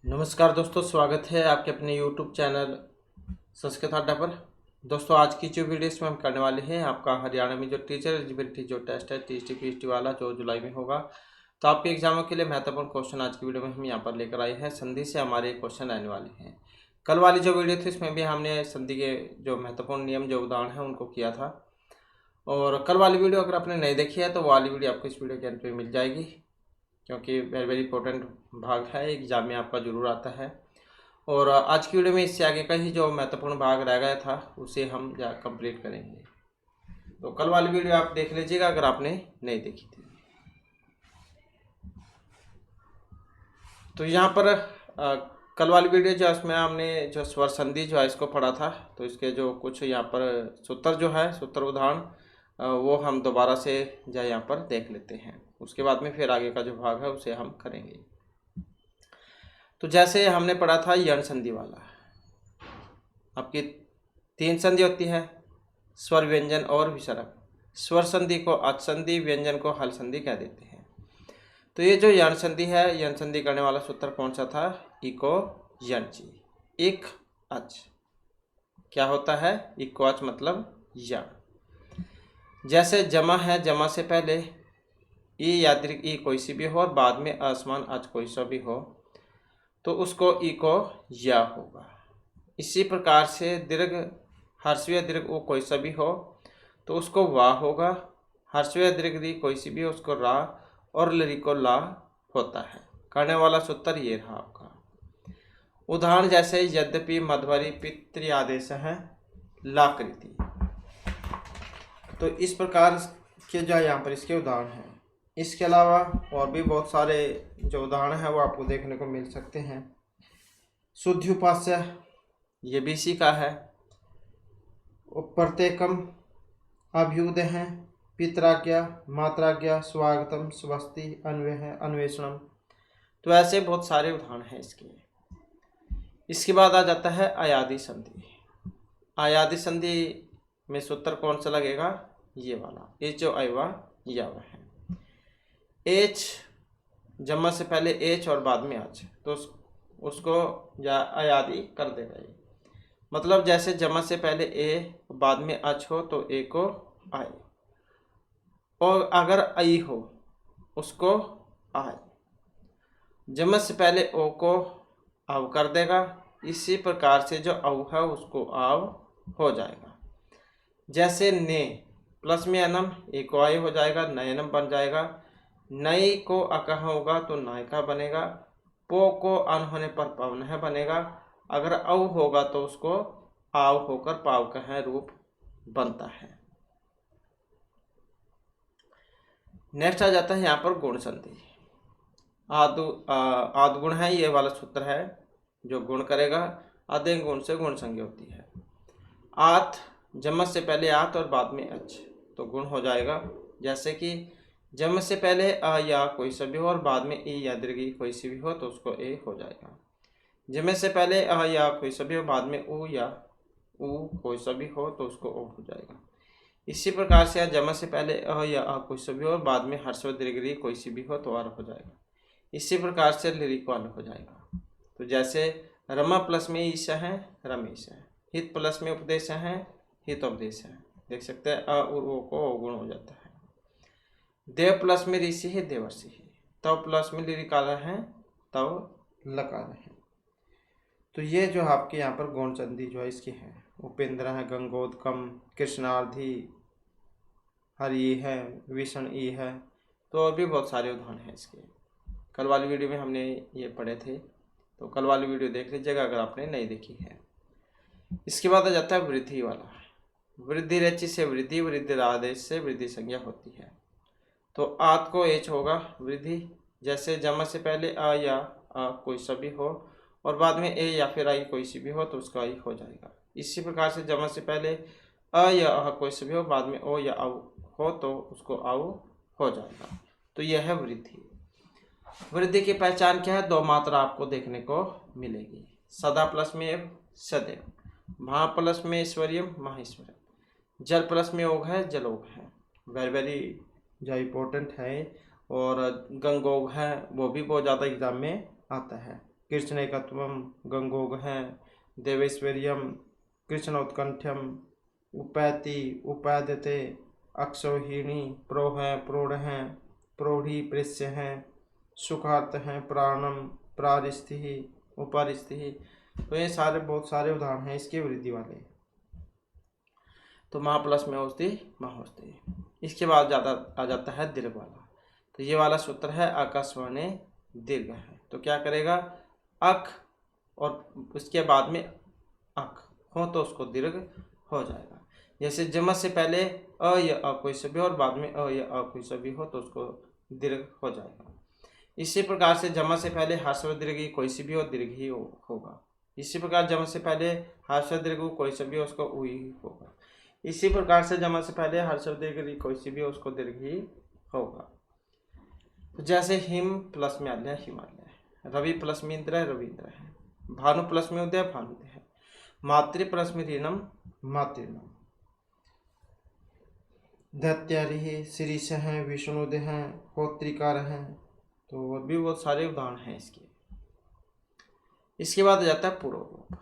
नमस्कार दोस्तों, स्वागत है आपके अपने YouTube चैनल संस्कृत अड्डा पर। दोस्तों, आज की जो वीडियो इसमें हम करने वाले हैं आपका हरियाणा में जो टीचर एलिजिबिलिटी जो टेस्ट है टीएसटी पीएचटी वाला जो जुलाई में होगा, तो आपके एग्जामों के लिए महत्वपूर्ण क्वेश्चन आज की वीडियो में हम यहाँ पर लेकर आए हैं। संधि से हमारे क्वेश्चन आने वाले हैं। कल वाली जो वीडियो थी इसमें भी हमने संधि के जो महत्वपूर्ण नियम जो उदाहरण है उनको किया था, और कल वाली वीडियो अगर आपने नहीं देखी है तो वो वाली वीडियो आपको इस वीडियो के अंत में मिल जाएगी, क्योंकि वेरी इंपॉर्टेंट भाग है, एग्जाम में आपका जरूर आता है। और आज की वीडियो में इससे आगे का ही जो महत्वपूर्ण भाग रह गया था उसे हम कंप्लीट करेंगे। तो कल वाली वीडियो आप देख लीजिएगा अगर आपने नहीं देखी थी। तो यहाँ पर कल वाली वीडियो जो इसमें हमने जो स्वर संधि जो है इसको पढ़ा था, तो इसके जो कुछ यहाँ पर सूत्र जो है सूत्र उदाहरण वो हम दोबारा से जो यहाँ पर देख लेते हैं। उसके बाद में फिर आगे का जो भाग है उसे हम करेंगे। तो जैसे हमने पढ़ा था यण संधि वाला, आपकी 3 संधि होती है, स्वर व्यंजन और विसर्ग। स्वर संधि को अच संधि, व्यंजन को हल संधि कह देते हैं। तो ये जो यण संधि है, यण संधि करने वाला सूत्र कौन सा था? इको यणची, इक अच। क्या होता है? इको अच मतलब यण। जैसे जमा है, जमा से पहले ई या दीर्घ ई कोई सी भी हो और बाद में असमान अच कोई सा भी हो तो उसको ई को या होगा। इसी प्रकार से दीर्घ हर्षवीय दीर्घ उ कोई सा भी हो तो उसको वा होगा। हर्षवीय दीर्घ री कोई सी भी हो उसको रा और लरी को ला होता है। करने वाला सूत्र ये रहा आपका। उदाहरण जैसे यद्यपि मध्वरी पितृ आदेश है लाकृति। तो इस प्रकार के जो यहाँ पर इसके उदाहरण हैं। इसके अलावा और भी बहुत सारे जो उदाहरण हैं वो आपको देखने को मिल सकते हैं। शुद्धि उपास्य ये भी इसी का है। प्रत्येकम अभ्युदय है, पितराज्ञा, मात्राज्ञा, स्वागतम, स्वस्ति, अन्वय, अन्वेषणम। तो ऐसे बहुत सारे उदाहरण हैं इसके। इसके बाद आ जाता है अयादि संधि। अयादि संधि में सूत्र कौन सा लगेगा? ये वाला, एच जो अयवा या वह है। एच जमा से पहले एच और बाद में अच, तो उसको या अयादि कर देगा ये। मतलब जैसे जमा से पहले ए बाद में अच हो तो ए को आए, और अगर आई हो उसको आए। जमा से पहले ओ को आव कर देगा। इसी प्रकार से जो औ है उसको आव हो जाएगा। जैसे ने प्लस में अनम एक आय हो जाएगा, नयनम बन जाएगा। नई को अकह होगा तो नायका बनेगा। पो को अन होने पर पवन बनेगा। अगर औ होगा तो उसको आव होकर पाव कह रूप बनता है। नेक्स्ट आ जाता है यहाँ पर गुण संधि। आदि गुण है, ये वाला सूत्र है जो गुण करेगा। आधे गुण से गुण संज्ञा होती है। आत जमत से पहले आत और बाद में अच तो गुण हो जाएगा। जैसे कि जमत से पहले अ या कोई सा भी हो और बाद में ई या दीर्घ कोई सी भी हो तो उसको ए हो जाएगा। जमत से पहले अ या कोई सा भी हो बाद में उ या उ कोई सा भी हो तो उसको ओ हो जाएगा। इसी प्रकार से जमत से पहले अ या अ कोई सा भी हो और बाद में हर्षव दीर्घ कोई सी भी हो तो अर हो जाएगा। इसी प्रकार से लिरी को अल हो जाएगा। तो जैसे रमा प्लस में ईश है रमेश है, हित प्लस में उपदेश है हित उपदेश है। देख सकते हैं अ और ओ को अवगुण हो जाता है। देव प्लस में ऋषि है देवर्षि है। तव प्लस में लिरिकाल है तव लकार है। तो ये जो आपके यहाँ पर गौण संधि जो है इसकी है। उपेंद्र है, गंगोदकम, कृष्णार्थी, हरि है, विष्ण ई है। तो और भी बहुत सारे उदाहरण हैं इसके। कल वाली वीडियो में हमने ये पढ़े थे, तो कल वाली वीडियो देख लीजिएगा अगर आपने नहीं देखी है। इसके बाद आ जाता है वृद्धि वाला। वृद्धि रेचि से वृद्धि, वृद्धि आदेश से वृद्धि संज्ञा होती है। तो आत को एच होगा वृद्धि। जैसे जमा से पहले आ या आ कोई सा भी हो और बाद में ए या फिर आई कोई सी भी हो तो उसका आई हो जाएगा। इसी प्रकार से जमा से पहले अ या अ कोई सा भी हो बाद में ओ या औ हो तो उसको आउ हो जाएगा। तो यह है वृद्धि। वृद्धि की पहचान क्या है? 2 मात्रा आपको देखने को मिलेगी। सदा प्लस में एव सदैव, महा प्लस में ऐश्वर्यम माहेश्वरम, जल प्लस में ओघ है जलोघ है। वेरी जो इम्पोर्टेंट है। और गंगोघ है वो भी बहुत ज़्यादा एग्जाम में आता है। कृष्णैकत्वम गंगोग हैं, देवेश्वर्यम कृष्णोत्कंठ्यम, उपैति उपाद्यते, अक्षौहिणी प्रोह प्रोढ़ हैं, प्रोढ़ी पृश्य हैं, सुखार्थ हैं, प्राणम प्रारिस्थिहि उपरिस्थिहि। तो ये सारे बहुत सारे उदाहरण हैं इसके वृद्धि वाले। तो महा प्लस में औषधि महाऔषधि। इसके बाद आ जाता है दीर्घ वाला। तो ये वाला सूत्र है आकाशवाणी दीर्घ है। तो क्या करेगा, अक और उसके बाद में अक हो तो उसको दीर्घ हो जाएगा। जैसे जमत से पहले अ या अ कोई सा भी और बाद में अ या अ कोई सा भी हो तो उसको दीर्घ हो जाएगा। इसी प्रकार से जमत से पहले ह्रस्व दीर्घ कोई सी भी हो दीर्घ ही होगा। इसी प्रकार जमत से पहले ह्रस्व दीर्घ कोई सा भी हो उसको उ ही होगा। इसी प्रकार से जमत से पहले ह्रस्व दीर्घ कोई सी भी हो उसको दीर्घ ही होगा। तो जैसे हिम प्लस में आल्य हिमालय, रवि प्लस में इंद्र रविंद्र है, भानु प्लस में उदय भानुदय है, मातृ प्लस में ऋणम मातृनम, दैत्यारि शिरीष हैं, विष्णुदय हैं, होत्रिकार हैं। तो और भी बहुत सारे उदाहरण हैं इसके। इसके बाद आ जाता है पूर्व रूप।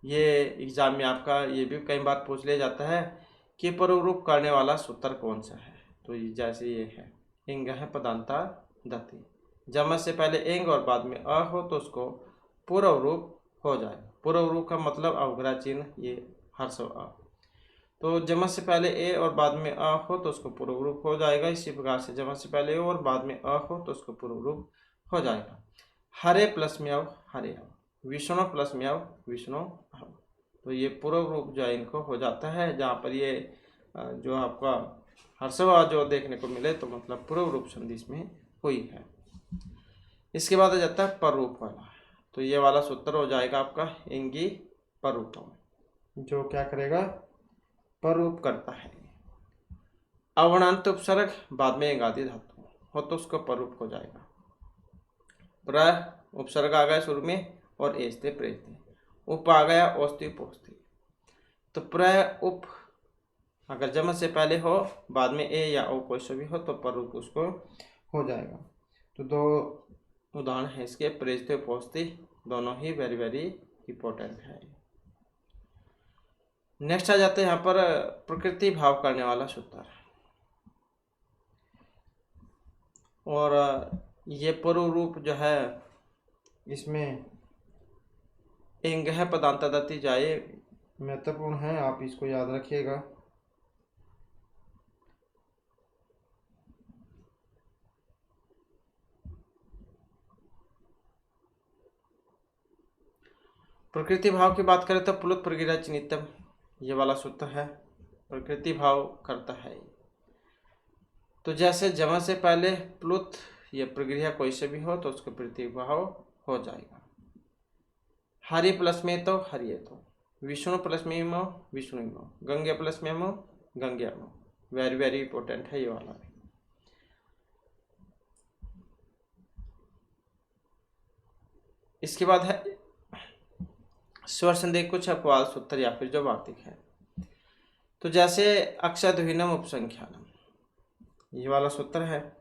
ये एग्जाम में आपका ये भी कई बार पूछ लिया जाता है कि पूर्व रूप करने वाला सूत्र कौन सा है। तो जैसे ये है इंग है पदांता दति, जमत से पहले एंग और बाद में अ हो तो उसको पूर्व रूप हो जाए। पूर्व रूप का मतलब अवग्रह चिन्ह ये हर्षव अ। तो जमत से पहले ए और बाद में अ हो तो उसको पूर्व रूप हो जाएगा। इसी प्रकार से जमत से पहले ए और बाद में अ हो तो उसको पूर्व रूप हो जाएगा। हरे प्लस में अव हरे अव, विष्णु प्लस में अव विष्णु अव। तो ये पूर्व रूप जो है इनको हो जाता है। जहाँ पर ये जो आपका हर्षव जो देखने को मिले तो मतलब पूर्व रूप संधि इसमें हुई है। इसके बाद आ जाता है पररूप वाला। तो ये वाला सूत्र हो जाएगा आपका इंगी पररूपम, जो क्या करेगा पररूप करता है। अवर्णांत उपसर्ग बाद में इंगादि धातु हो तो उसको पररूप हो जाएगा। प्र उपसर्ग आ गया शुरू में और एस्ते प्रेस्ते, उप आ गया औस्ति पोस्ति। तो प्र उप अगर जमत से पहले हो बाद में ए या ओ कोई सा भी हो तो पररूप उसको हो जाएगा। तो दो उदाहरण है इसके, प्रेस्ते पोस्ति, दोनों ही वेरी वेरी इंपॉर्टेंट है। नेक्स्ट आ जाते हैं यहाँ पर प्रकृति भाव करने वाला सूत्र। और ये पूर्व रूप जो है इसमें इंग है पदांता दति जाए महत्वपूर्ण है, आप इसको याद रखिएगा। प्रकृति भाव की बात करें तो प्लुत प्रगिरा चिनितम, ये वाला सूत्र है, प्रकृति भाव करता है। तो जैसे जमा से पहले प्लुत या प्रक्रिया कोई से भी हो तो उसका प्रतिभाव हो जाएगा। हरि प्लस में तो हरिये तो, विष्णु प्लस में मो विष्णु मो, गंगे प्लस में मो गंगे मो। वेरी वेरी इंपॉर्टेंट है ये वाला भी। इसके बाद है स्वर संदेह कुछ अपवाद सूत्र या फिर जो वार्तिक है। तो जैसे अक्षरहीनम उपसंख्यानम, ये वाला सूत्र है।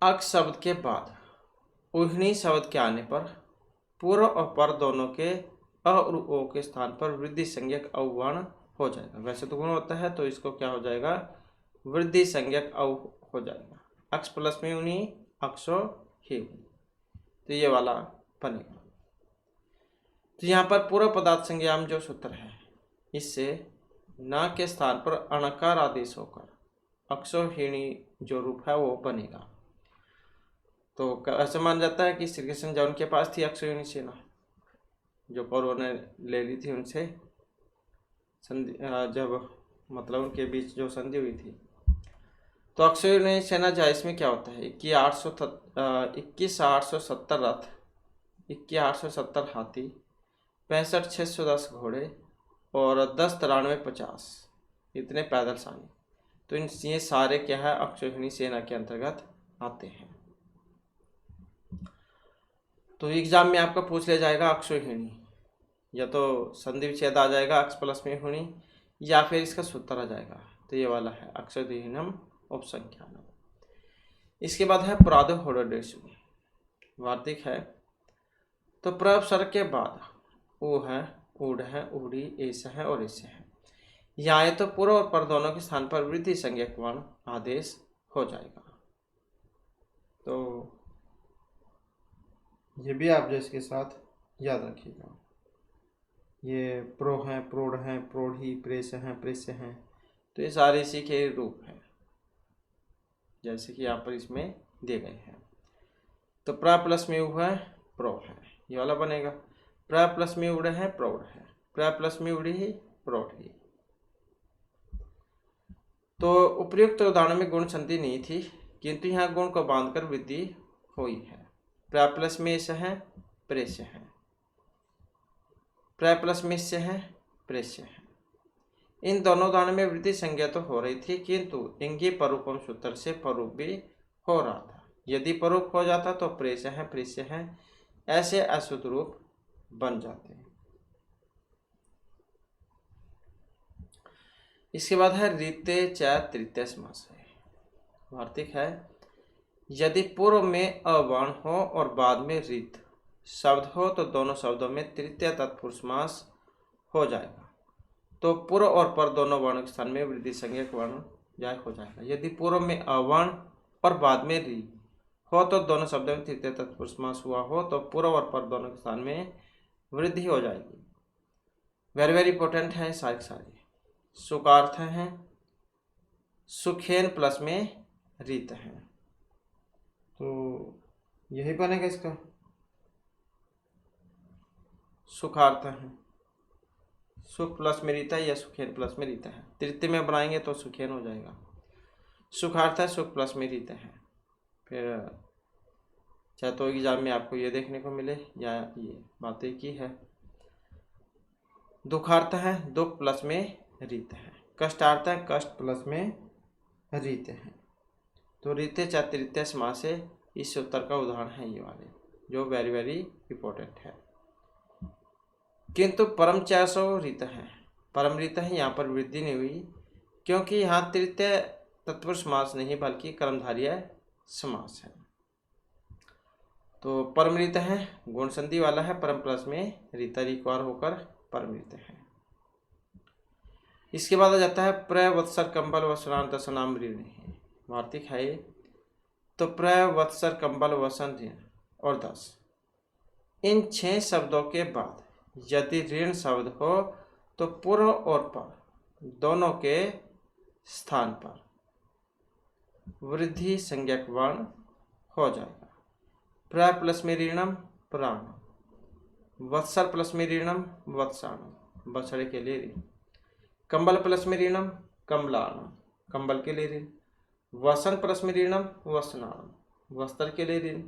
अक्ष शब्द के बाद उहिणी शब्द के आने पर पूर्व और पर दोनों के अ और ओ के स्थान पर वृद्धि संज्ञक अवर्ण हो जाएगा। वैसे तो गुण होता है तो इसको क्या हो जाएगा, वृद्धि संज्ञक अव हो जाएगा। अक्ष प्लस में उन्हीं अक्षो ही, तो ये वाला बनेगा। तो यहाँ पर पूर्व पदार्थ संज्ञाम जो सूत्र है इससे न के स्थान पर अणकार आदेश होकर अक्षोहिणी जो रूप है वो बनेगा। तो ऐसा माना जाता है कि श्री कृष्ण जब उनके पास थी अक्षोहिणी सेना, जो कौरवों ने ले ली थी उनसे संधि, जब मतलब उनके बीच जो संधि हुई थी, तो अक्षोहिणी सेना जो इसमें क्या होता है 21,870 रथ, 21,870 हाथी, 65,610 घोड़े और 10,93,50 इतने पैदल सानी। तो ये सारे क्या है अक्षोहिणी सेना के अंतर्गत आते हैं। तो एग्जाम में आपका पूछ लिया जाएगा अक्षोहिणी, या तो संधि विच्छेद आ जाएगा अक्ष प्लस में हुणी, या फिर इसका सूत्र आ जाएगा। तो ये वाला है अक्षोहिणम उपसंख्यानम। इसके बाद है प्रादो होडोडेशु, वार्तिक है। तो प्रउपसर्ग के बाद ऊ है, ऊढ़ है, ऊढ़ी, ऐसा है और ऐसे है। यहाँ आए तो पूर्व और पर दोनों के स्थान पर वृद्धि संज्ञक वर्ण आदेश हो जाएगा। तो ये भी आप जो इसके साथ याद रखिएगा। ये प्रो हैं, प्रोढ़ हैं, प्रोढ़ी, प्रेस हैं, प्रेस्य हैं, तो ये सारे इसी के रूप हैं जैसे कि यहाँ पर इसमें दिए गए हैं। तो प्रा प्लस में ऊ है, प्रो है, ये वाला बनेगा। प्रा प्लस में उड़ है, प्रौढ़ है, प्रा प्लस में उड़ी ही, प्रौढ़ी। तो उपयुक्त उदाहरण में गुण संधि नहीं थी, किंतु यहाँ गुण को बांधकर वृद्धि हुई है। प्रा प्लस में ऐसा है, प्रेस्य है, प्रा प्लस में इससे है, प्रेस्य है। इन दोनों उदाहरण में वृद्धि संज्ञा तो हो रही थी, किंतु इंगी परूपम सूत्र से परूप भी हो रहा था। यदि परूप हो जाता तो प्रेस्य है, प्रेस्य है, ऐसे अशुद्ध रूप बन जाते हैं। इसके बाद है रीते च तृतीय समास है। वार्तिक है। यदि पूर्व में अवर्ण हो और बाद में रीत शब्द हो तो दोनों शब्दों में तृतीय तत्पुरुष समास हो जाएगा। तो पूर्व और पर दोनों वर्ण के स्थान में वृद्धि संज्ञक वर्ण जाय हो जाएगा। यदि पूर्व में अवर्ण और बाद में री हो तो दोनों शब्दों में तृतीय तत्पुरुष समास हुआ हो तो पूर्व और पर दोनों के स्थान में वृद्धि हो जाएगी। वेरी वेरी इंपॉर्टेंट है सारे। सुखार्थ हैं, सुखेन प्लस में रीत है, तो यही बनेगा इसका। सुखार्थ है, सुख प्लस में रीता है या सुखेन प्लस में रीता है। तृतीय में बनाएंगे तो सुखेन हो जाएगा। सुखार्थ है, सुख प्लस में रीता है। फिर चाहे तो एग्जाम में आपको ये देखने को मिले या ये बातें की है। दुखार्थ है, दुख प्लस में रीत है। कष्टार्थ है, कष्ट प्लस में रीत है। तो रीते च तृतीय समास से इस उत्तर का उदाहरण है ये वाले, जो वेरी वेरी इंपॉर्टेंट है। किंतु परम चैसो रीत है, परम रीत है, यहाँ पर वृद्धि नहीं हुई क्योंकि यहाँ तृतीय तत्पुरुष समास नहीं बल्कि कर्मधारय समास है। तो परम रीत है, गुण संधि वाला है, परम प्लस में रीता रिक्वार होकर परम रीत है। इसके बाद आ जाता है प्रवत्सर कंबल वसनान दशनाम ऋण। वार्तिक है। तो प्रवत्सर कंबल वसन ऋण और 10, इन 6 शब्दों के बाद यदि ऋण शब्द हो तो पूर्व और पर दोनों के स्थान पर वृद्धि संज्ञक वर्ण हो जाएगा। प्र प्लस में ऋणम प्राणम, वत्सर प्लस में ऋणम वत्साणम, बछड़े के लिए ऋण। कंबल प्लस में ऋणम कमलाणम, कंबल के लिए ऋण। वसन प्लस में ऋणम वसनाणम, वस्त्र के लिए ऋण।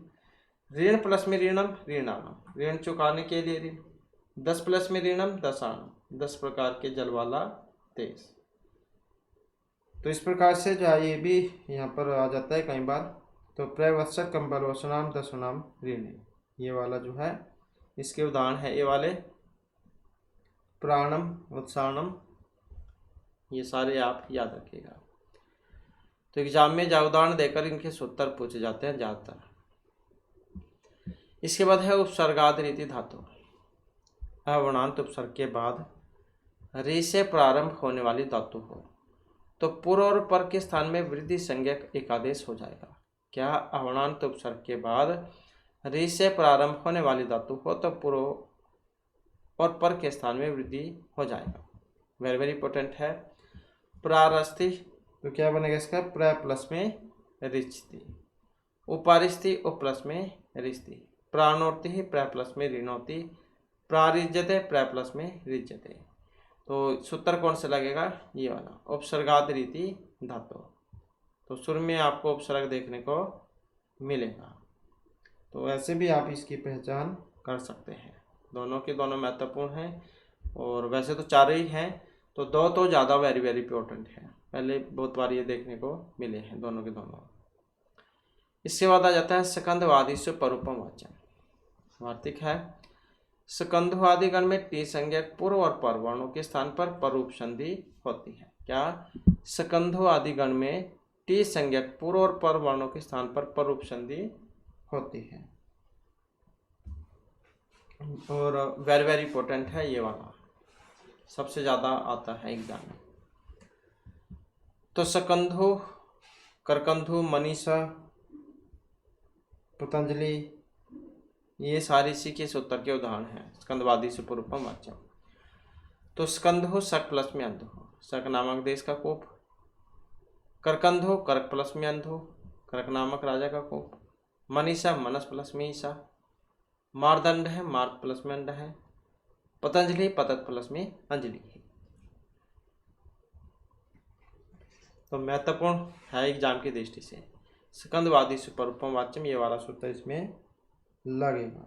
ऋण प्लस में ऋणम ऋणाणम, ऋण चुकाने के लिए ऋण। 10 प्लस में ऋणम दशाणम, 10 प्रकार के जल वाला देश। तो इस प्रकार से जो ये भी यहाँ पर आ जाता है कई बार। तो प्रवत्सर कंबल वसनाम दशनाम ऋण, ये वाला जो है इसके उदाहरण है ये वाले। प्राणम वत्साणम, ये सारे आप याद रखिएगा। तो एग्जाम में जा उदाहरण देकर इनके सूत्र पूछे जाते हैं ज़्यादातर। इसके बाद है उपसर्गाद रीति धातु। अवर्णांत उपसर्ग के बाद री से प्रारंभ होने वाली धातु हो तो पूर्व और पर के स्थान में वृद्धि संज्ञक एकादेश हो जाएगा। क्या अवर्णांत उपसर्ग के बाद री से प्रारंभ होने वाली धातु हो तो पूर्व और पर के स्थान में वृद्धि हो जाएगा। वेरी वेरी इंपॉर्टेंट है। प्रारस्थि, तो क्या बनेगा इसका? प्र प्लस में रिचती। उपारिस्थि उप प्लस में रिचती। प्राणोर्ति ही प्र प्लस में ऋणोति। प्रारिज्यते प्र प्लस में रिज्यते। तो सूत्र कौन सा लगेगा? ये वाला, उपसर्गाद रीति धातु। तो शुरू में आपको उपसर्ग देखने को मिलेगा। तो ऐसे भी आप इसकी पहचान कर सकते हैं। दोनों के दोनों महत्वपूर्ण हैं और वैसे तो 4 ही हैं, तो 2 तो ज़्यादा वेरी वेरी इंपॉर्टेंट है। पहले बहुत बार ये देखने को मिले हैं दोनों के दोनों। इसके बाद आ जाता है स्कंधवादी से परूपम वाचन। वार्तिक है। स्कंधवादी गण में टी संज्ञक पूर्व और पर वर्णों के स्थान पर परूप संधि होती है। क्या? स्कंधवादी गण में टी संज्ञक पूर्व और पर वर्णों के स्थान पर परूप संधि होती है। और वेरी वेरी इंपॉर्टेंट है ये वाला, सबसे ज़्यादा आता है एग्जाम में। तो सकंधु, करकंधु, मनीषा, पतंजलि, ये सारी इसी के सूत्र के उदाहरण हैं। स्कंदवादी से पूर्वम वाच्यम। तो स्कंधु शक प्लस में अंधु, शक नामक देश का कोप। करकंधु कर्क प्लस में अंधु, कर्क नामक राजा का कोप। मनीषा मनस प्लस में ईसा। मारदंड है, मार्ग प्लस में अंड है। पतंजलि पतत प्लस में अंजलि है। तो महत्वपूर्ण है एग्जाम की दृष्टि से। स्कंदवादी सुपरूपम वाच्यम, ये वाला सूत्र इसमें लगेगा।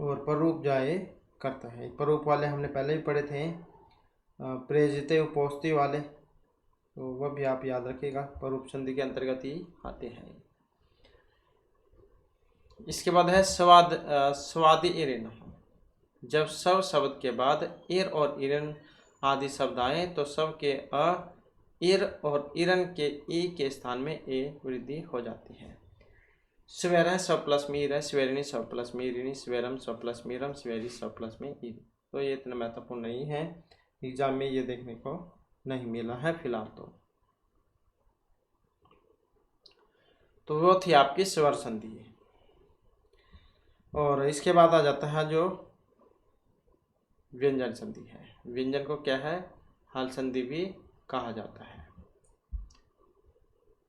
और प्ररूप जाए करता है, प्ररूप वाले हमने पहले ही पढ़े थे, प्रेजिते उपोस्ति वाले, तो वह भी आप याद रखिएगा, प्ररूप संधि के अंतर्गत ही आते हैं। इसके बाद है स्वादि इरिन। जब सब शब्द के बाद ईर और इरन आदि शब्द आए तो सब के ईर और इरन के ई के स्थान में ए वृद्धि हो जाती है। स्वेर सब प्लस में ईर है, स्वेरिणी सब प्लस में ईरिणी, स्वेरम सब प्लस में ईरम, स्वेरी सब प्लस में ईर। तो ये इतना महत्वपूर्ण नहीं है, एग्जाम में ये देखने को नहीं मिला है फिलहाल। तो वो थी आपकी स्वर संधि। और इसके बाद आ जाता है जो व्यंजन संधि है। व्यंजन को क्या है, हल संधि भी कहा जाता है।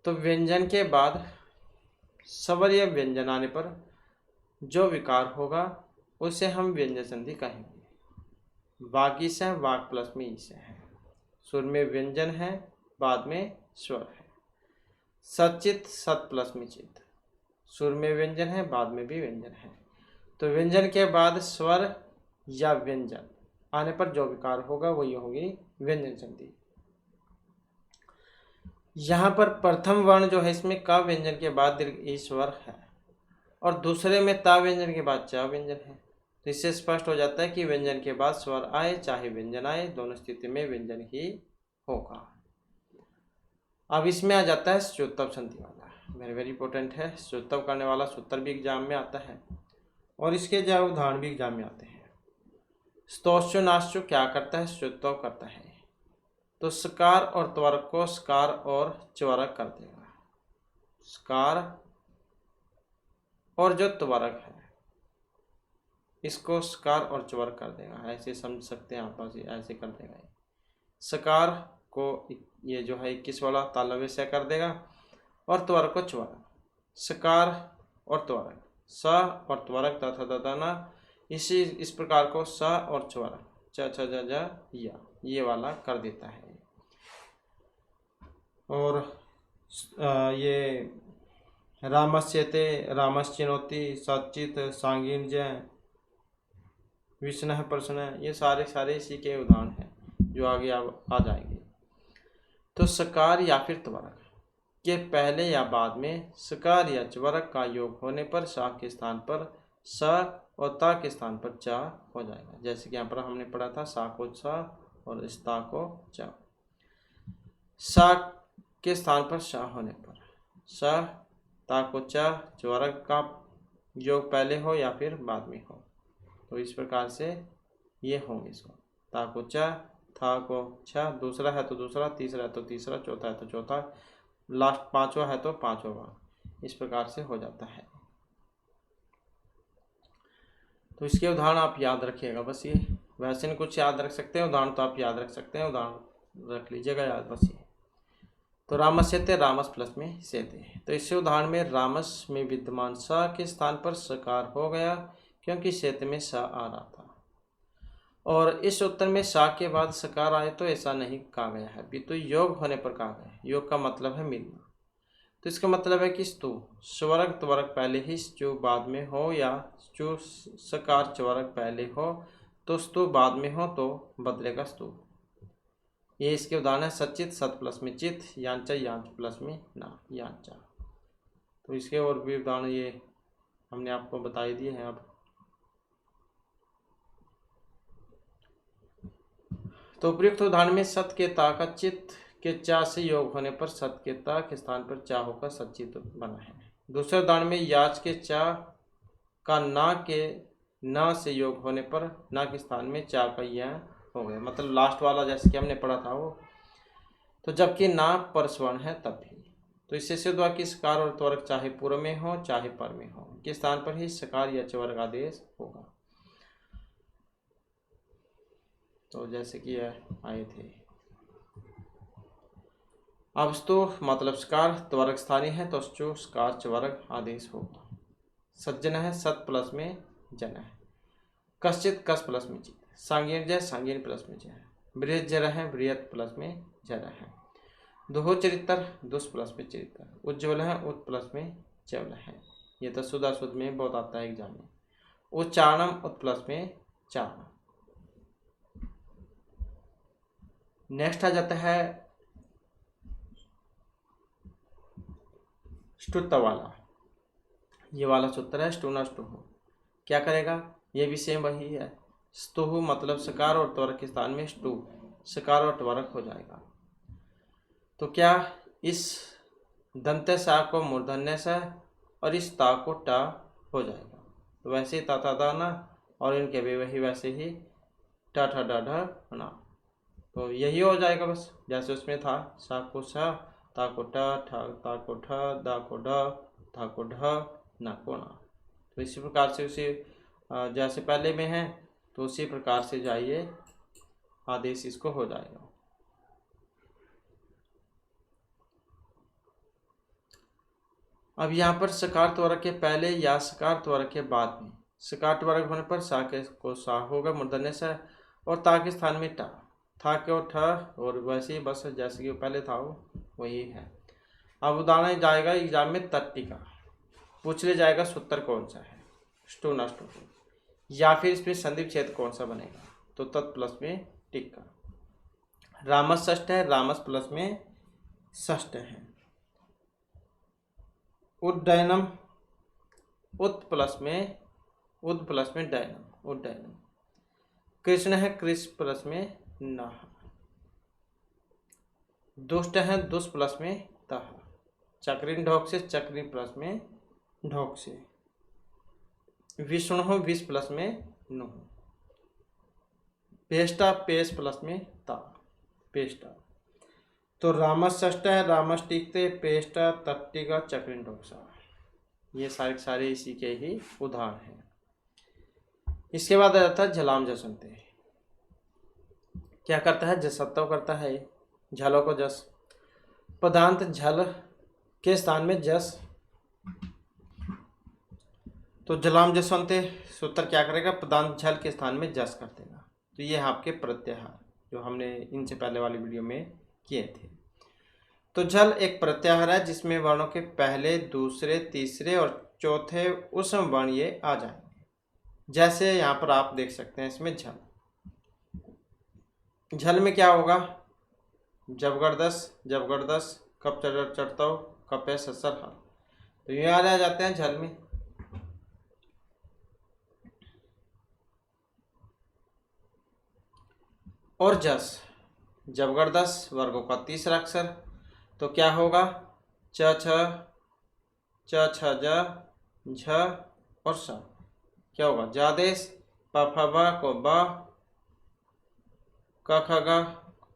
तो व्यंजन के बाद स्वर या व्यंजन आने पर जो विकार होगा उसे हम व्यंजन संधि कहेंगे। वागी से वाक प्लस में ई से है, सुर में व्यंजन है, बाद में स्वर है। सचित सत प्लस में चित, सुर में व्यंजन है, बाद में भी व्यंजन है। तो व्यंजन के बाद स्वर या व्यंजन आने पर जो विकार होगा वही होगी व्यंजन संधि। यहाँ पर प्रथम वर्ण जो है इसमें क व्यंजन के बाद दीर्घ ई स्वर है और दूसरे में ता व्यंजन के बाद च व्यंजन है। तो इससे स्पष्ट हो जाता है कि व्यंजन के बाद स्वर आए चाहे व्यंजन आए, दोनों स्थिति में व्यंजन ही होगा। अब इसमें आ जाता है श्रोतव संधि वाला, वेरी वेरी इंपॉर्टेंट है। श्रोतव करने वाला सूत्र भी एग्जाम में आता है और इसके जो उदाहरण भी एग्जाम में आते हैं। स्तोश्चो नाश्चो क्या करता है, श्रोतव करता है। तो स्कार और त्वरक को स्कार और च्वरक कर देगा। स्कार और जो त्वरक है इसको स्कार और च्वरक कर देगा, ऐसे समझ सकते हैं आप, ऐसे कर देगा। स्कार को ये जो है 21 वाला तालव्य से कर देगा और त्वरक को च्वरक। स्कार और त्वरक, स और त्वरक तथा ददाना, इस प्रकार को स और च्वरक च छ ज या ये वाला कर देता है। और ये रामस्यते, रामश्चिनोति, सचित, सांगीन जय, विष्णु प्रश्न, ये सारे इसी के उदाहरण हैं जो आगे आ जाएंगे। तो सकार या फिर त्वरक के पहले या बाद में सकार या च्वरक का योग होने पर सा के स्थान पर स और ता के स्थान पर चा हो जाएगा। जैसे कि यहाँ पर हमने पढ़ा था सा को सा और इस ता को चा। सा के स्थान पर सा होने पर सा, ता को चा, च्वरक का योग पहले हो या फिर बाद में हो, तो इस प्रकार से ये होंगे। इसको ता को चा, था को छा, दूसरा है तो दूसरा, तीसरा है तो तीसरा, चौथा है तो चौथा, लास्ट पांचवा है तो पांचवा, इस प्रकार से हो जाता है। तो इसके उदाहरण आप याद रखिएगा बस। ये वैसे नहीं कुछ याद रख सकते हैं, उदाहरण तो आप याद रख सकते हैं, उदाहरण रख लीजिएगा याद बस ये। तो रामस्यते, रामस प्लस में सेते, तो इससे उदाहरण में रामस में विद्यमान सा के स्थान पर सकार हो गया क्योंकि सेते में सा आ रहा था। और इस उत्तर में सा के बाद सकार आए तो ऐसा नहीं कहा गया है, भी तो योग होने पर कहा गया है। योग का मतलब है मिलना। तो इसका मतलब है कि स्तु स्वरक त्वरक पहले ही स्तु बाद में हो, या स्तु सकार च्वरक पहले हो तो स्तु बाद में हो तो बदलेगा स्तु। ये इसके उदाहरण है। सचित सत प्लस में चित, यांचा यांच प्लस में ना यांचा। तो इसके और भी उदाहरण ये हमने आपको बता ही दिए हैं। अब तो उपयुक्त उदाहरण में सत के ता का चित के चा से योग होने पर सत के ता के स्थान पर चा होकर सचित बना है। दूसरे उदाहरण में याच के चा का ना के ना से योग होने पर ना के स्थान में चा का यह हो गया, मतलब लास्ट वाला जैसे कि हमने पढ़ा था वो। तो जबकि ना परस्वर्ण है तब भी, तो इससे सिद्ध हुआ कि सकार और त्वरक चाहे पूर्व में हो चाहे पर में हो के स्थान पर ही सकार या चवर्ग आदेश होगा। तो जैसे कि यह आए थे। अब स्तु मतलब सकार, त्वरक स्थानीय है तो स्तु सकार चवर्ग आदेश होगा। सज्जन है सत प्लस में जन है। कश्चित कस प्लस में चित, सांगीन जय सांगीन प्लस में जय है। बृहत जर है बृहत प्लस में जर है। दुहो चरित्र दुष् प्लस में चरित्र। उज्ज्वल है उत प्लस में चवल है। ये तो शुद्ध अशुद्ध में बहुत आता है एग्जाम में। उच्चारणम उत प्लस में चारण। नेक्स्ट आ जाता है ष्टुत वाला, ये वाला सूत्र है ष्टु न ष्टुहु। क्या करेगा, ये भी सेम वही है। स्तुहु मतलब सकार और त्वरक के स्थान में ष्टु सकार और त्वरक हो जाएगा। तो क्या इस दंत्य सा को मूर्धन्य सा और इस ता को टा हो जाएगा। तो वैसे ही ता दाना और इनके भी वही वैसे ही टा ठा डा ढा ना। तो यही हो जाएगा बस, जैसे उसमें था सा को सा ता को टा ता को ठ दा को ढ था को ढ ना को ना। तो इसी प्रकार से उसे जैसे पहले में है तो उसी प्रकार से जाइए आदेश इसको हो जाएगा। अब यहाँ पर सकार त्वरक के पहले या सकार त्वरक के बाद में, सकार त्वरक होने पर सा के को सा होगा मूर्धन्य से और ता के स्थान में टा, था के और ठ और वैसे ही बस जैसे कि पहले था वो वही है। अब उदाहरण जाएगा एग्जाम में तत्टिका, पूछ ले जाएगा सूत्र कौन सा है ष्टु न ष्टु, या फिर इसमें संधि विच्छेद कौन सा बनेगा। तो तत् प्लस में टिक्का। रामस षष्ठ है रामस प्लस में षष्ठ है। उड्डयनम उत प्लस में उद प्लस में डयनम उड्डयनम। कृष्ण है कृष प्लस में न। दुष्ट है दुष्ट प्लस में तह। चक्रिन ढोक से चक्री प्लस में ढोक से। विष्णु हो विष प्लस में नु। पेष्टा पेश प्लस में ता पेष्टा। तो रामस षष्ठ है रामस टिकते पेष्टा तट्टिका चक्रिन ढोक्सा। ये सारे इसी के ही उदाहरण हैं। इसके बाद आ जाता है झलाम जसंते। क्या करता है, जसत्व करता है, झलों को जस। पदांत झल के स्थान में जस, तो जलाम जसवंते सूत्र क्या करेगा, पदांत झल के स्थान में जस कर देगा। तो ये आपके प्रत्याहार जो हमने इनसे पहले वाली वीडियो में किए थे। तो झल एक प्रत्याहार है जिसमें वर्णों के पहले दूसरे तीसरे और चौथे उसम वर्ण ये आ जाएंगे। जैसे यहाँ पर आप देख सकते हैं इसमें झल, झल में क्या होगा, जबगरदस कप चढ़ता कप है ससर हल। तो ये आ जाते हैं झल में। और जस जबरदस्त वर्गों का तीसरा अक्षर, तो क्या होगा, च छ झ और स। क्या होगा, जादेश प फ ब को ब, क ख ग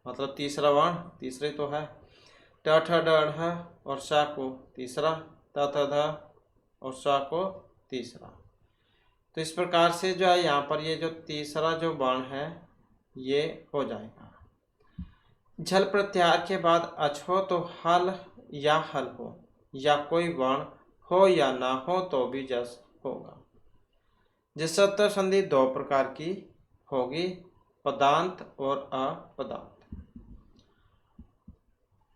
मतलब तीसरा वर्ण तीसरे तो है, ट ठ ड ढ और सा को तीसरा, त थ ध और सा को तीसरा। तो इस प्रकार से जो है यहाँ पर ये जो तीसरा जो वर्ण है ये हो जाएगा। झल प्रत्याहार के बाद अच हो तो हल या हल हो, या कोई वर्ण हो या ना हो तो भी जस होगा। जसत्व संधि दो प्रकार की होगी, पदांत और अपदांत।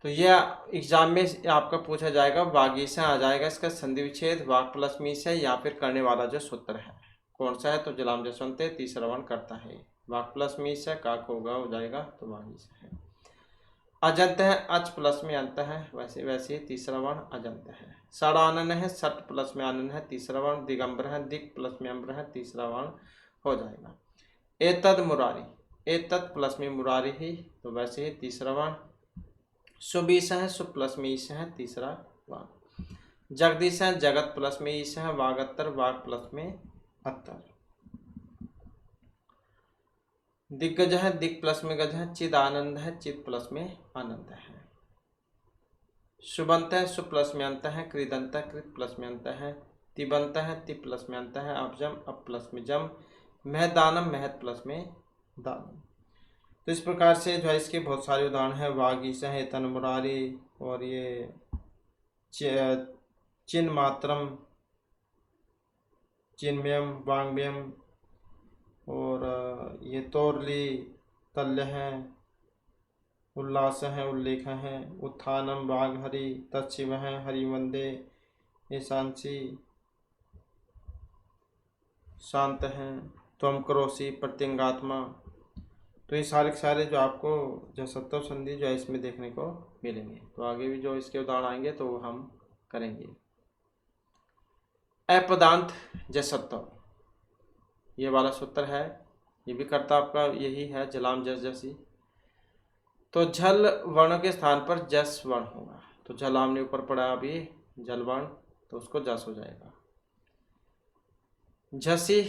तो यह एग्जाम में आपका पूछा जाएगा, वागीश आ जाएगा इसका संधि विच्छेद, वाक प्लस मीस है या फिर करने वाला जो सूत्र है कौन सा है, तो जलाम जसवंते तीसरा वर्ण करता है। वाक प्लस मीस है काक होगा हो जाएगा तो वागीश है। अजंत है अच प्लस में अंत है, वैसे वैसे तीसरा वर्ण अजंत है। सड़ आनन है सट प्लस में आनन है तीसरा वर्ण। दिगंबर है दिक प्लस में अम्बर है तीसरा वर्ण हो जाएगा। एतद मुरारी एतद प्लस में मुरारी ही, तो वैसे ही तीसरा वर्ण। सुबीस है सु प्लस में ईस है तीसरा वर्ण। जगदीश है, जगत प्लस में ईश है, वागत्तर, वाग प्लस में अत्तर। दिग्गज है, दिग प्लस में गज है, चिद आनंद है, चिद प्लस में आनंद है। शुभंत है, सु प्लस में अंत है, कृदंत है, कृत प्लस में अंत है, तिबंत है, ति प्लस में अंत है, अपजम, अप प्लस में जम, महदानम, महत प्लस में दानम। तो इस प्रकार से जो है इसके बहुत सारे उदाहरण हैं। वागीश है, तन मुरारी, और ये चिन मात्रम, चिन्मयम, वांग्मयम, और ये तोरली, तल्य हैं, उल्लास हैं, उल्लेख हैं, उत्थानम, वाघहरि, तत्शिव हैं, हरिवंदे, ईशांसी, शांत हैं, त्वम करोसी, प्रत्यंगात्मा। तो ये सारे के सारे जो आपको जो सत्व संधि जो है इसमें देखने को मिलेंगे। तो आगे भी जो इसके उदाहरण आएंगे तो हम करेंगे। अपदांत जसत्व, ये वाला सूत्र है, ये भी करता आपका यही है, जलाम जस जसी। तो झल वर्ण के स्थान पर जस वर्ण होगा। तो झलाम ने ऊपर पड़ा अभी जल वर्ण, तो उसको जस हो जाएगा। झसी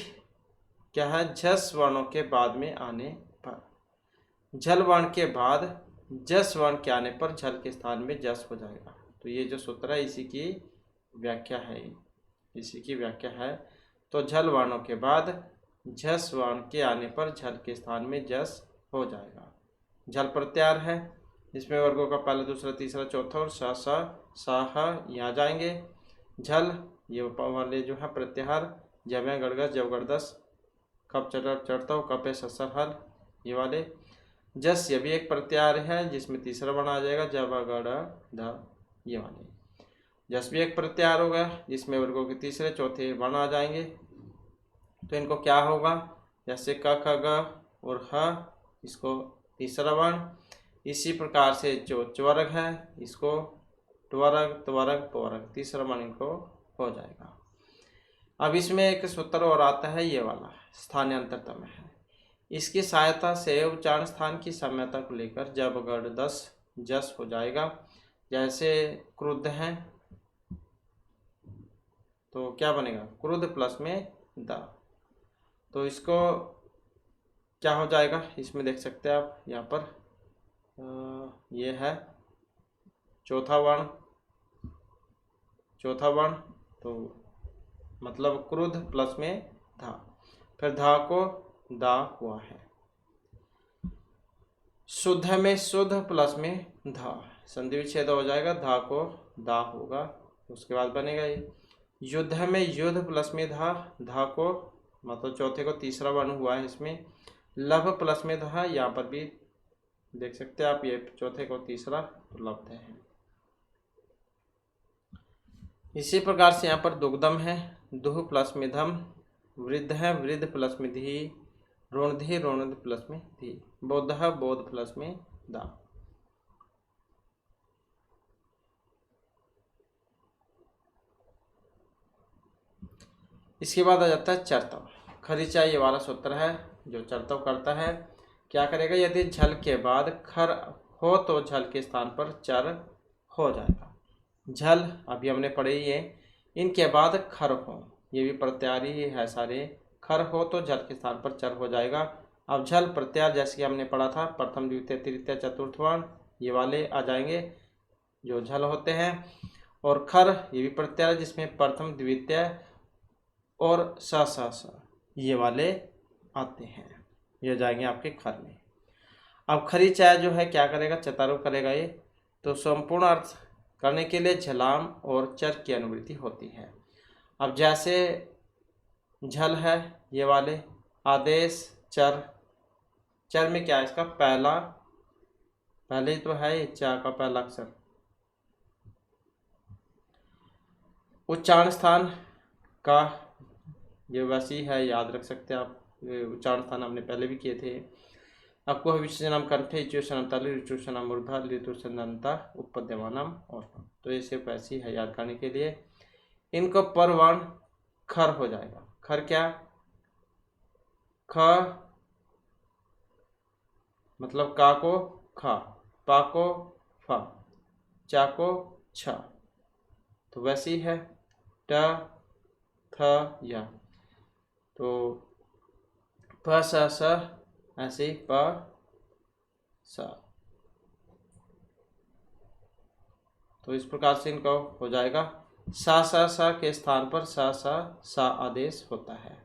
क्या है, झस वर्णों के बाद में आने पर। झल वर्ण के बाद जस वर्ण के आने पर झल के स्थान में जस हो जाएगा। तो ये जो सूत्र है इसी की व्याख्या है, इसी की व्याख्या है। तो झल वर्णों के बाद झस वर्ण के आने पर झल के स्थान में जस हो जाएगा। झल प्रत्यार है, इसमें वर्गों का पहला, दूसरा, तीसरा, चौथा और सा सा साह यहाँ जाएंगे। झल ये वाले जो है प्रत्याहार, जब है गड़गस, जब गड़दस, कप चढ़ता हो, कप है ससर हल, ये वाले। जस ये भी एक प्रत्याहार है जिसमें तीसरा वर्ण आ जाएगा, जब गड़ ध, ये वाले। जस भी एक प्रत्याहार होगा जिसमें वर्गों के तीसरे चौथे वर्ण आ जाएंगे। तो इनको क्या होगा, जैसे क ख ग और ह, इसको तीसरा वर्ण। इसी प्रकार से जो च्वर्ग है इसको ट्वर्ग, त्वर्ग, पवर्ग, तीसरा वर्ण इनको हो जाएगा। अब इसमें एक सूत्र और आता है, ये वाला स्थानांतरतम है। इसकी सहायता से उच्चारण स्थान की साम्यता को लेकर जब गढ़ दस जस हो जाएगा। जैसे क्रुद्ध है तो क्या बनेगा, क्रुद्ध प्लस में द। तो इसको क्या हो जाएगा, इसमें देख सकते हैं आप यहाँ पर, ये है चौथा वर्ण, चौथा वर्ण, तो मतलब क्रुद्ध प्लस में धा, फिर धा को दा हुआ है। शुद्ध में शुद्ध प्लस में धा, संधि विच्छेद हो जाएगा, धा को दा होगा, उसके बाद बनेगा ये। युद्ध में युद्ध प्लस में धा, धा को मतलब चौथे को तीसरा वर्ण हुआ है इसमें। लभ प्लस में धा, यहाँ पर भी देख सकते हैं आप, ये चौथे को तीसरा तो लब्ध है। इसी प्रकार से यहाँ पर दुग्धम है, दुह प्लस में धम, वृद्ध है, वृद्ध प्लस में धी, ऋणधि, ऋणध प्लस में धी, बोध, बोध प्लस में दा। इसके बाद आ जाता है चरतव। खरीचा ये वाला सूत्र है जो चरतव करता है। क्या करेगा, यदि झल के बाद खर हो तो झल के स्थान पर चर हो जाएगा। झल अभी हमने पढ़े ही है, इनके बाद खर हो, ये भी प्रत्याहार ही है सारे। खर हो तो झल के स्थान पर चर हो जाएगा। अब झल प्रत्याहार जैसे कि हमने पढ़ा था, प्रथम द्वितीय तृतीय चतुर्थ वर्ण ये वाले आ जाएंगे जो झल होते हैं। और खर ये भी प्रत्याहार जिसमें प्रथम द्वितीय और सा सा सा ये वाले आते हैं, ये जाएंगे आपके खर में। अब खरी चाय जो है क्या करेगा, चतारू करेगा ये। तो संपूर्ण अर्थ करने के लिए झलाम और चर की अनुवृत्ति होती है। अब जैसे झल है ये वाले, आदेश, चर, चर में क्या है, इसका पहला, पहले तो है ये चा का पहला अक्षर। उच्चारण स्थान का ये वैसी है, याद रख सकते हैं आप, उच्चारण स्थान हमने पहले भी किए थे। आपको विशेषणम कंठे, इचुषणम तलि, ऋचुषणम मूर्धा, लितुषणता उपपद्यमानम और। तो ये सिर्फ ऐसी है याद करने के लिए। इनको पर वर्ण खर हो जाएगा। खर क्या, ख मतलब का को खा, पा को फा, चा को छ। तो वैसी है ट थ य। तो प स स ऐसे प स। तो इस प्रकार से इनका हो जाएगा। सा सा सा के स्थान पर सा सा सा आदेश होता है।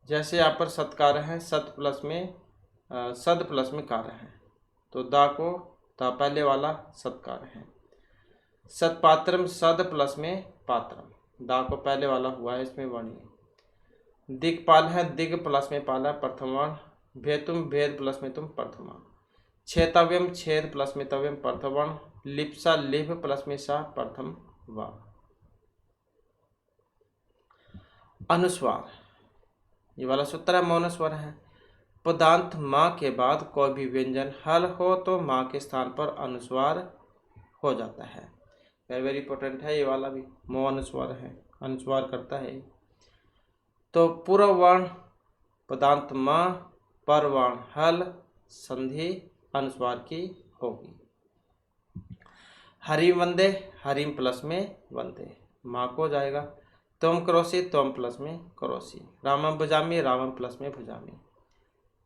जैसे यहाँ पर सत्कार है, सत प्लस में सद प्लस में कार्य है, तो दा को ता पहले वाला सत्कार है। सत्पात्रम सद प्लस में पात्रम, दा को पहले वाला हुआ है इसमें वाणी। दिक्पाल है, दिग प्लस में पाला प्रथम वर्ण। भेतुम भेद प्लस में तुम प्रथम वर्ण। छेतव्यम छेद प्लस में तव्यम प्रथम वर्ण। लिप्सा लिभ प्लस में सा प्रथम वर्ण। अनुस्वार, ये वाला सूत्र है मौन स्वर है। पदांत माँ के बाद कोई भी व्यंजन हल हो तो माँ के स्थान पर अनुस्वार हो जाता है। वेरी वेरी इंपॉर्टेंट है ये वाला भी, मौन स्वर है, अनुस्वार करता है। तो पूर्व वर्ण पदांत माँ पर वर्ण हल संधि अनुस्वार की होगी। हरिम वंदे, हरिम प्लस में वंदे, माँ को जाएगा। तुम करोसी, तुम प्लस में करोसी। रामम भुजामी, रामम प्लस में भुजामी।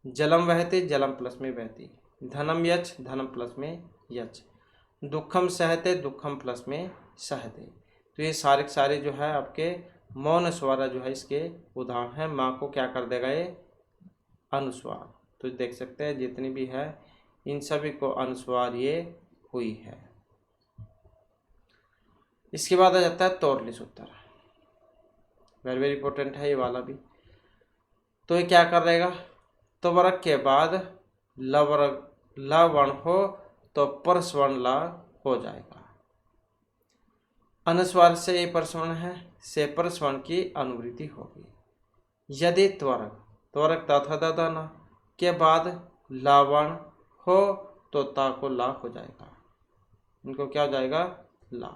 जलम वहती, जलम प्लस में बहती। धनम यच, धनम प्लस में यच। दुखम सहते, दुखम प्लस में सहते। तो ये सारे जो है आपके मौन स्वर जो है इसके उदाहरण है। माँ को क्या कर देगा ये अनुस्वार। तो देख सकते हैं जितनी भी है इन सभी को अनुस्वार ये हुई है। इसके बाद आ जाता है तोरली सूत्र, वेरी वेरी इंपॉर्टेंट है ये वाला भी। तो ये क्या कर रहेगा, तो वर्ग के बाद ल वर्ण हो तो परस्वर्ण ला हो जाएगा। अनुस्वार से ये परस्वर्ण है, से परस्वर्ण की अनुवृत्ति होगी। यदि त्वरक, त्वरक तथा ददना के बाद लावर्ण हो तो ता को ला हो जाएगा। इनको क्या हो जाएगा, ला।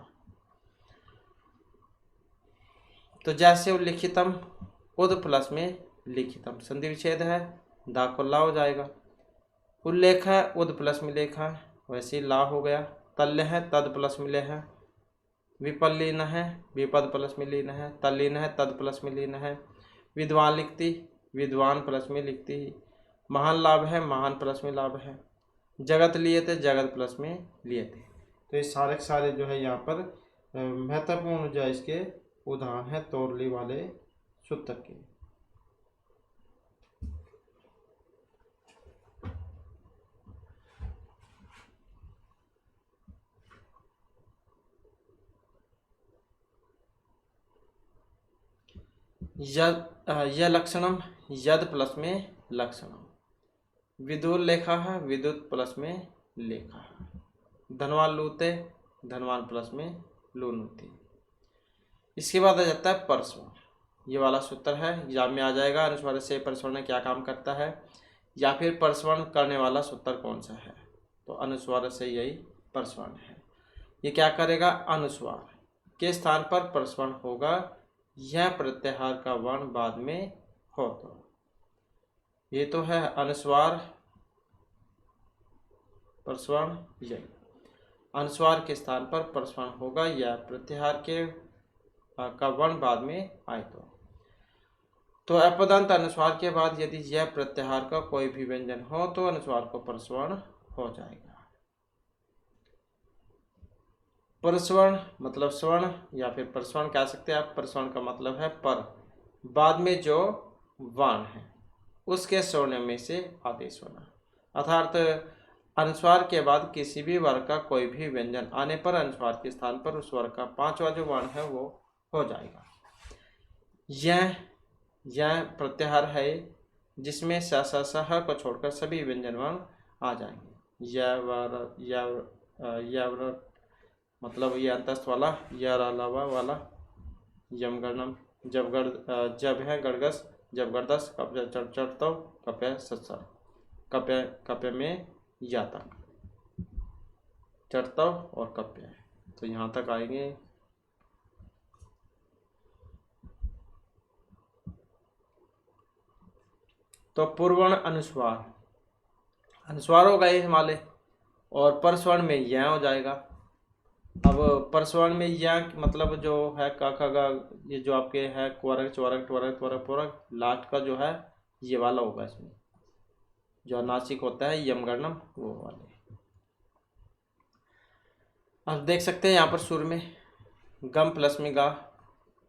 तो जैसे उल्लिखितम उद प्लस में लिखितम, संधि विच्छेद है, दा को ला हो जाएगा। उल्लेख है, उद प्लस में लेखा है, वैसे ही ला हो गया। तल्य है, तद प्लस में ले है। विपल्लीन है, विपद प्लस में लीन है। तल्लीन है, तद प्लस में लीन है। विद्वान लिखती, विद्वान प्लस में लिखती। महान लाभ है, महान प्लस में लाभ है। जगत लिए थे, जगत प्लस में लिए थे। तो ये सारे जो है यहाँ पर महत्वपूर्ण जो है इसके उदाहरण है तोरली वाले सूत्र के। य लक्षणम, यद प्लस में लक्षणम। विदुर लेखा है, विद्युत प्लस में लेखा है। धनवान लूते, धनवान प्लस में लूनुती। इसके बाद आ जाता है परस्वर्ण, ये वाला सूत्र है, एग्जाम में आ जाएगा। अनुस्वार से परस्वर्ण क्या काम करता है या फिर परस्वर्ण करने वाला सूत्र कौन सा है, तो अनुस्वार से यही परस्वर्ण है। ये क्या करेगा, अनुस्वार के स्थान पर परस्वर्ण होगा, यह प्रत्याहार का वर्ण बाद में हो तो। ये तो है अनुस्वार परस्वर्ण, यही अनुस्वार के स्थान पर परस्वर्ण होगा या प्रत्याहार के का वर्ण बाद में आए तो अपदांत अनुस्वार के बाद यदि यह प्रत्याहार का कोई भी व्यंजन हो तो अनुस्वार को परस्वर्ण हो जाएगा। परस्वर्ण मतलब स्वर्ण या फिर परस्वर्ण कह सकते हैं आप। परस्वर्ण का मतलब है पर, बाद में जो वर्ण है उसके स्वर्ण में से आदेश होना, अर्थात अनुस्वार के बाद किसी भी वर्ग का कोई भी व्यंजन आने पर अनुस्वार के स्थान पर उस वर्ग का पांचवा जो वर्ण है वो हो जाएगा। यह प्रत्याहार है जिसमें स स सह को छोड़कर सभी व्यंजन वर्ण आ जाएंगे। य मतलब ये अंतस्थ वाला, यर अलावा वाला, यम गणम, जब जब है गड़गस, जब गर्दस, कप्य चढ़तो, कप्य सत्सर, कप्य में या तक, चढ़तो और कप्य, तो यहाँ तक आएंगे। तो पूर्वर्ण अनुस्वार अनुस्वार होगा ये हिमालय, और परस्वर्ण में यह हो जाएगा। अब परस्वर्ण में यह मतलब जो है का खा गा, ये जो आपके है क्वरक चौरक ट्वरक त्वरक पोरक, लास्ट का जो है ये वाला होगा इसमें, जो अनुनासिक होता है यमगणम वो वाले। अब देख सकते हैं यहाँ पर सुर में गम प्लस में गा,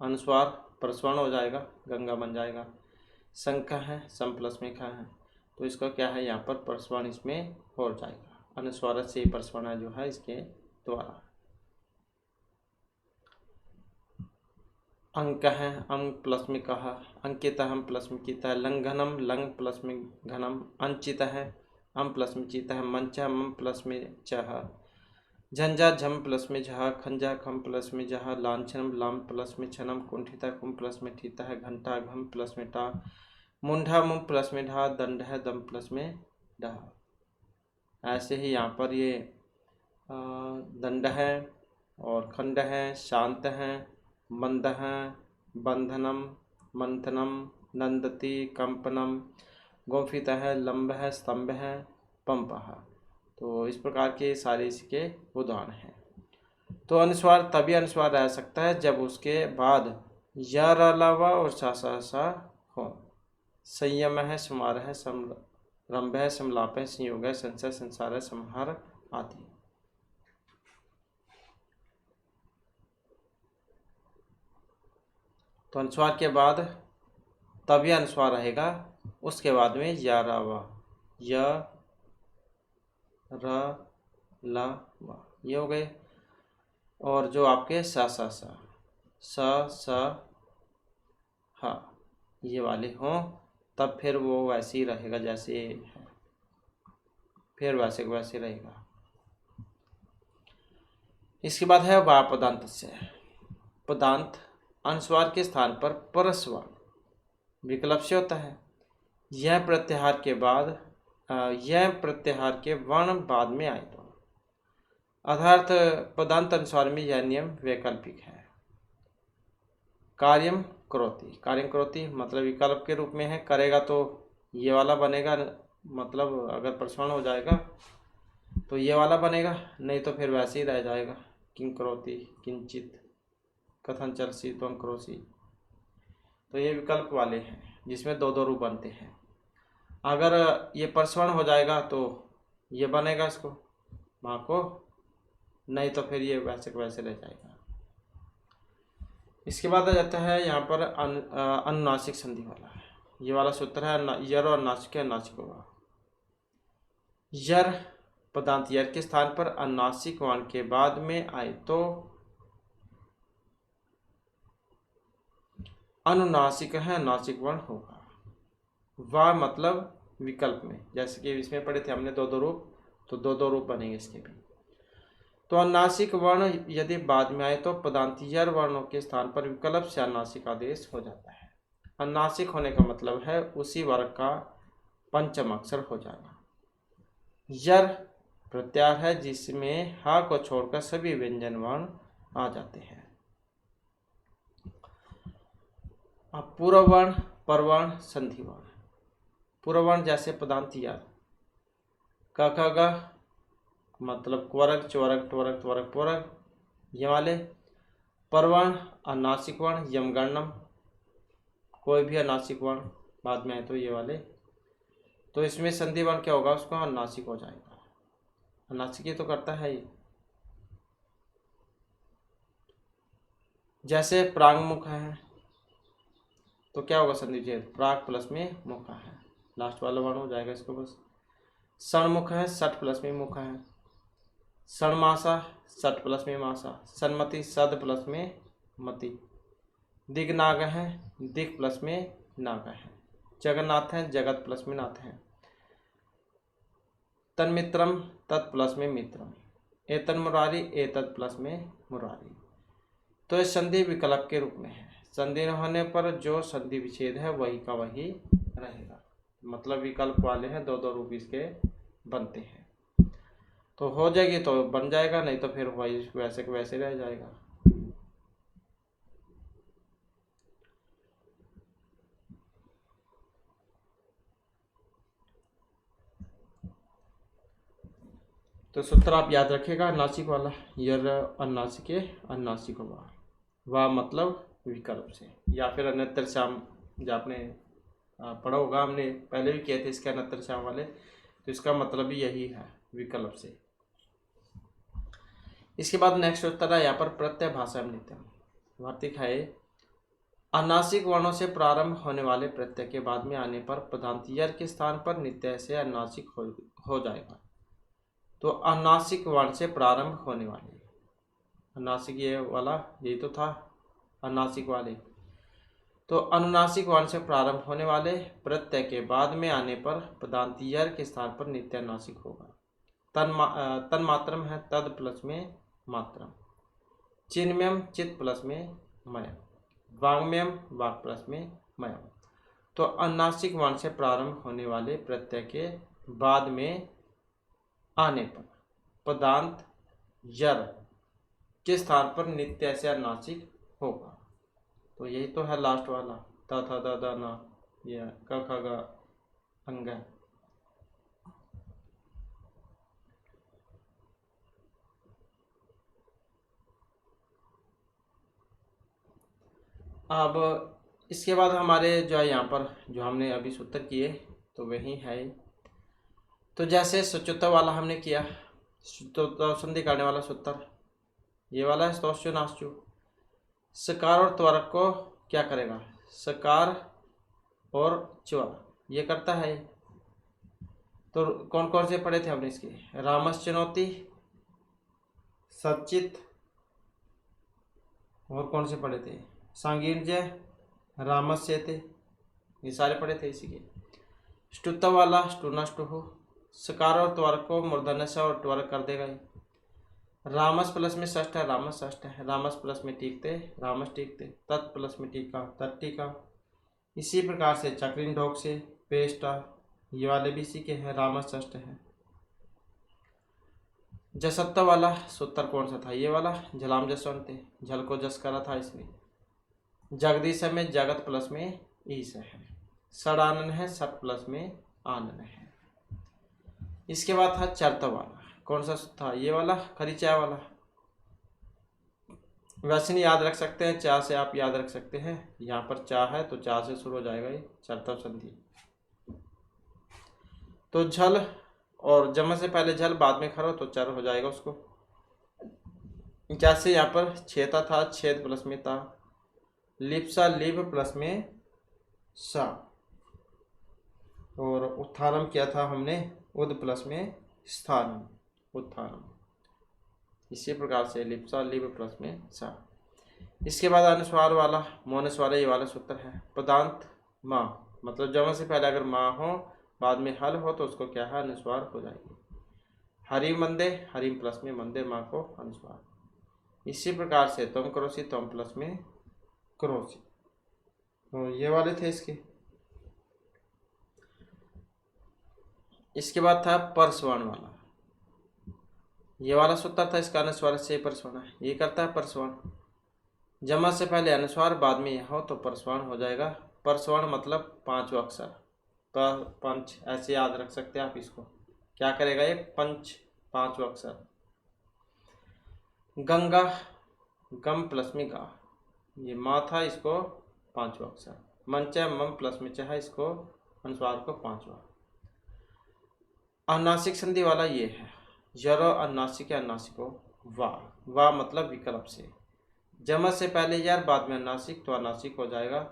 अनुस्वार परस्वर्ण हो जाएगा, गंगा बन जाएगा। संख है, सम प्लस में खा है, तो इसका क्या है यहाँ पर परस्वर्ण इसमें हो जाएगा, अनुस्वार से परस्वर्ण जो है इसके द्वारा। अंक है, अंक प्लस में कहा, अंकित हम प्लस में किता है, लंघनम लंग प्लस में घनम, अंचित है, अम प्लस में चित है, मंच मम प्लस में चह, झंझा झम प्लस में झा, खंजा खम प्लस में जहा, लाछनम लाम प्लस में छनम, कुंठिता कुम प्लस में ठीता है, घंटा घम प्लस में टा, मुंढा मुम प्लस में ढा, दंड है दम प्लस में डा। ऐसे ही यहाँ पर ये दंड है और खंड है, शांत है, मंद है, बंधनम मंथनम, नंदती कंपनम, गोफित है, लंब है, स्तंभ है, पंप है। तो इस प्रकार के सारे इसके उदाहरण हैं। तो अनुस्वार तभी अनुस्वार रह सकता है जब उसके बाद य अलावा और सा हो। संयम है, समार है, समरंभ है, समलाप है, संयोग है, संशय संसार है, संहार आदि। तो अनुस्वार के बाद तभी अनुस्वार रहेगा, उसके बाद में या रावा, य र ला वा, ये हो गए। और जो आपके सा हा ये वाले हों तब फिर वो वैसे ही रहेगा जैसे है, फिर वैसे को वैसे रहेगा। इसके बाद है वा पदांत से। पदांत अनुस्वार के स्थान पर परस्वर विकल्प से होता है। यह प्रत्याहार के बाद यह प्रत्याहार के वर्ण बाद में आए तो अर्थात पदांत अनुस्वार में यह नियम वैकल्पिक है। कार्यम करोति मतलब विकल्प के रूप में है, करेगा तो ये वाला बनेगा, मतलब अगर प्रश्न हो जाएगा तो ये वाला बनेगा, नहीं तो फिर वैसे ही रह जाएगा, किं करोति, किंचित, कथन चलसी, त्वं करोसि। तो ये विकल्प वाले हैं जिसमें दो दो रूप बनते हैं। अगर ये प्रश्न हो जाएगा तो ये बनेगा इसको माँ को, नहीं तो फिर ये वैसे को वैसे रह जाएगा। इसके बाद आ जाता है यहाँ पर अनुनासिक संधि वाला, ये वाला सूत्र है, यर और नासिक है, नासिक होगा। यर पदांत यर के स्थान पर अनुनासिक वर्ण के बाद में आए तो अनुनासिक है, नासिक वर्ण होगा। वा मतलब विकल्प में, जैसे कि इसमें पढ़े थे हमने दो दो रूप, तो दो दो रूप बनेंगे इसके भी। तो अनुनासिक वर्ण यदि बाद में आए तो पदांतीय वर्णों के स्थान पर विकल्प से अनुनासिक आदेश हो जाता है। अनुनासिक होने का मतलब है उसी वर्ग का पंचम अक्षर हो जाना। यर प्रत्याहार है जिसमें हा को छोड़कर सभी व्यंजन वर्ण आ जाते हैं। अब पूर्व वर्ण, परवर्ण, संधि वर्ण। पूर्व वर्ण जैसे पदांतीय क ख ग मतलब क्वरक चौरक ट्वरक त्वरक पोरक, ये वाले। परवर्ण अनुनासिक वर्ण, यमगणनम, कोई भी अनुनासिक वर्ण बाद में है तो ये वाले। तो इसमें संधि वर्ण क्या होगा, उसका अनुनासिक हो जाएगा, अनुनासिक ही तो करता है ये। जैसे प्रांगमुख है तो क्या होगा संधि छेद, प्राग प्लस में मुख है, लास्ट वाला वर्ण हो जाएगा इसको बस। सणमुख है, सठ प्लस में मुख है। सणमासा सठ प्लस में मासा। सन्मति सद प्लस में मति। दिग्नाग है, दिग प्लस में नाग है। जगन्नाथ है, जगत प्लस में नाथ है। तन्मित्रम तत् प्लस में मित्रम। एतन मुरारी एतत् प्लस में मुरारी। तो ये संधि विकल्प के रूप में है, संधि होने पर जो संधि विच्छेद है वही का वही रहेगा, मतलब विकल्प वाले हैं, दो दो रूप इसके बनते हैं। तो हो जाएगी तो बन जाएगा, नहीं तो फिर वही वैसे के वैसे रह जाएगा। तो सूत्र आप याद रखिएगा अनुनासिक वाला, यर अनुनासिक अनुनासिक वाह मतलब विकल्प से, या फिर अन्यत्र श्याम जो आपने पढ़ा होगा, हमने पहले भी किए थे इसके अन्यत्र श्याम वाले, तो इसका मतलब भी यही है, विकल्प से। इसके बाद नेक्स्ट उत्तर है यहाँ पर प्रत्यय भाषा में नित्यम। वार्तिक है अनुनासिक वर्णों से प्रारंभ होने वाले प्रत्यय के बाद में आने पर पदांत यर के स्थान पर नित्य से अनुनासिक हो जाएगा। तो अनुनासिक वर्ण से प्रारंभ होने वाले, अनुनासिक ये वाला यही तो था अनुनासिक वाले, तो अनुनासिक वर्ण से प्रारंभ होने वाले प्रत्यय के बाद में आने पर पदांत यर के स्थान पर नित्य अनुनासिक होगा। तन्मात्रम है तद प्लस में मात्रम, चिन्मयम चित प्लस में मयम, वांग्मयम वाग प्लस में मयम। तो अनुनासिक वर्ण से प्रारंभ होने वाले प्रत्यय के बाद में आने पर पदांत यर के स्थान पर नित्य से अनुनासिक होगा। तो यही तो है लास्ट वाला, त थ द द न, यह क ख ग अंग। अब इसके बाद हमारे जो है यहाँ पर जो हमने अभी सूत्र किए तो वही है। तो जैसे सचुत वाला हमने किया, संधि करने वाला सूत्र ये वाला है, स्तोष्चु नास्चु। सकार और त्वरक को क्या करेगा, सकार और च्वर ये करता है। तो कौन कौन से पढ़े थे हमने इसके, रामश्चुनौति, सचित, और कौन से पढ़े थे, सांगीर्जय, रामस्य थे, ये सारे पढ़े थे इसी के। ष्टुत वाला स्टुनष्टु, सकार और त्वरक को मूर्धन्य से और त्वरक कर देगा। रामस प्लस में षष्ठ है, रामस षष्ठ है, रामस प्लस में टीकते, रामस टीकते, तत् प्लस में टीका, तत्टीका। इसी प्रकार से चक्रिन ढोक से पेष्टा, ये वाले भी इसी के हैं, रामस षष्ठ है। जसत्ता वाला सूत्र कौन सा था, ये वाला, झलाम जसवंते, झल को जस करा था इसलिए। जगदीश में जगत प्लस में ईस है। सड़ानन है, सट प्लस में आनन है। इसके बाद था चरत वाला, कौन सा था, ये वाला, खरी चाय वाला। वैसे नहीं याद रख सकते हैं, चा से आप याद रख सकते हैं, यहाँ पर चा है तो चा से शुरू हो जाएगा ये चरतव संधि। तो झल और जमा से पहले झल बाद में खरो तो चर हो जाएगा उसको। जैसे यहाँ पर छेता था, छेद प्लस में था, लिप्सा लिप प्लस में सा, और उत्थानम किया था हमने उद प्लस में स्थानम, उत्थानम। इसी प्रकार से लिप्सा लिप प्लस में सा। इसके बाद अनुस्वार वाला, मौनस्वार ये वाला सूत्र है। पदांत माँ मतलब जमा से पहले अगर माँ हो बाद में हल हो तो उसको क्या है, अनुस्वार हो जाएगी। हरि मंदे, हरिम प्लस में मंदे माँ को अनुस्वार। इसी प्रकार से तुम करोसी, तुम प्लस में करोसी। तो ये वाले थे इसके। इसके बाद था परसवर्ण वाला, ये वाला सूत्र था, इसका अनुस्वार से परसवर्ण है, ये करता है परसवर्ण। जमा से पहले अनुस्वार बाद में यह हो तो परसवर्ण हो जाएगा। परसवर्ण मतलब पांचवा अक्षर, पंच ऐसे याद रख सकते हैं आप इसको, क्या करेगा ये, पंच पांचवा अक्षर। गंगा, गम प्लस में गा, ये माँ था, इसको पांचवा अक्षर। मंचा मम प्लस में चाहे, इसको अनुस्वार को पांचवा। अनुनासिक संधि वाला ये है, जरो अनुनासिक अनुनासिको वाह मतलब विकल्प से। जमा से पहले यार बाद में अनुनासिक तो अनुनासिक हो जाएगा।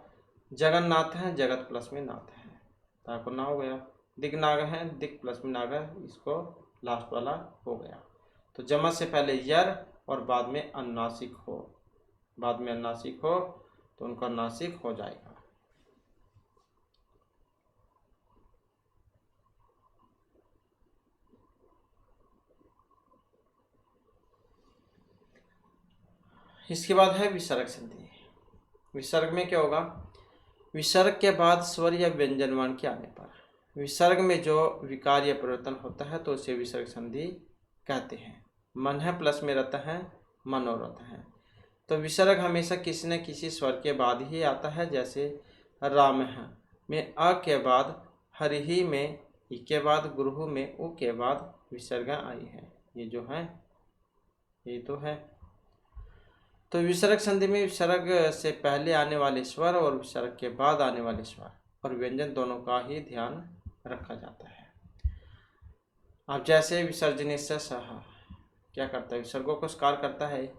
जगन्नाथ है, जगत प्लस में नाथ है, ताको ना हो गया। दिग्नाग है, दिक प्लस में नागर, इसको लास्ट वाला हो गया। तो जमा से पहले यर और बाद में अनुनासिक हो, बाद में अनुनासिक हो तो उनका अनुनासिक हो जाएगा। इसके बाद है विसर्ग संधि। विसर्ग में क्या होगा, विसर्ग के बाद स्वर या व्यंजन वर्ण के आने पर विसर्ग में जो विकार या परिवर्तन होता है तो उसे विसर्ग संधि कहते हैं। मन है प्लस में रहता है, मनोरथ है। तो विसर्ग हमेशा किसी न किसी स्वर के बाद ही आता है, जैसे राम है में अ के बाद, हरिहि में इ के बाद, गुरु में उ के बाद विसर्ग आई है, ये जो है ये तो है। तो विसर्ग संधि में विसर्ग से पहले आने वाले स्वर और विसर्ग के बाद आने वाले स्वर और व्यंजन दोनों का ही ध्यान रखा जाता है। अब जैसे विसर्जने से सह क्या करता है, विसर्गों को स्कार करता है।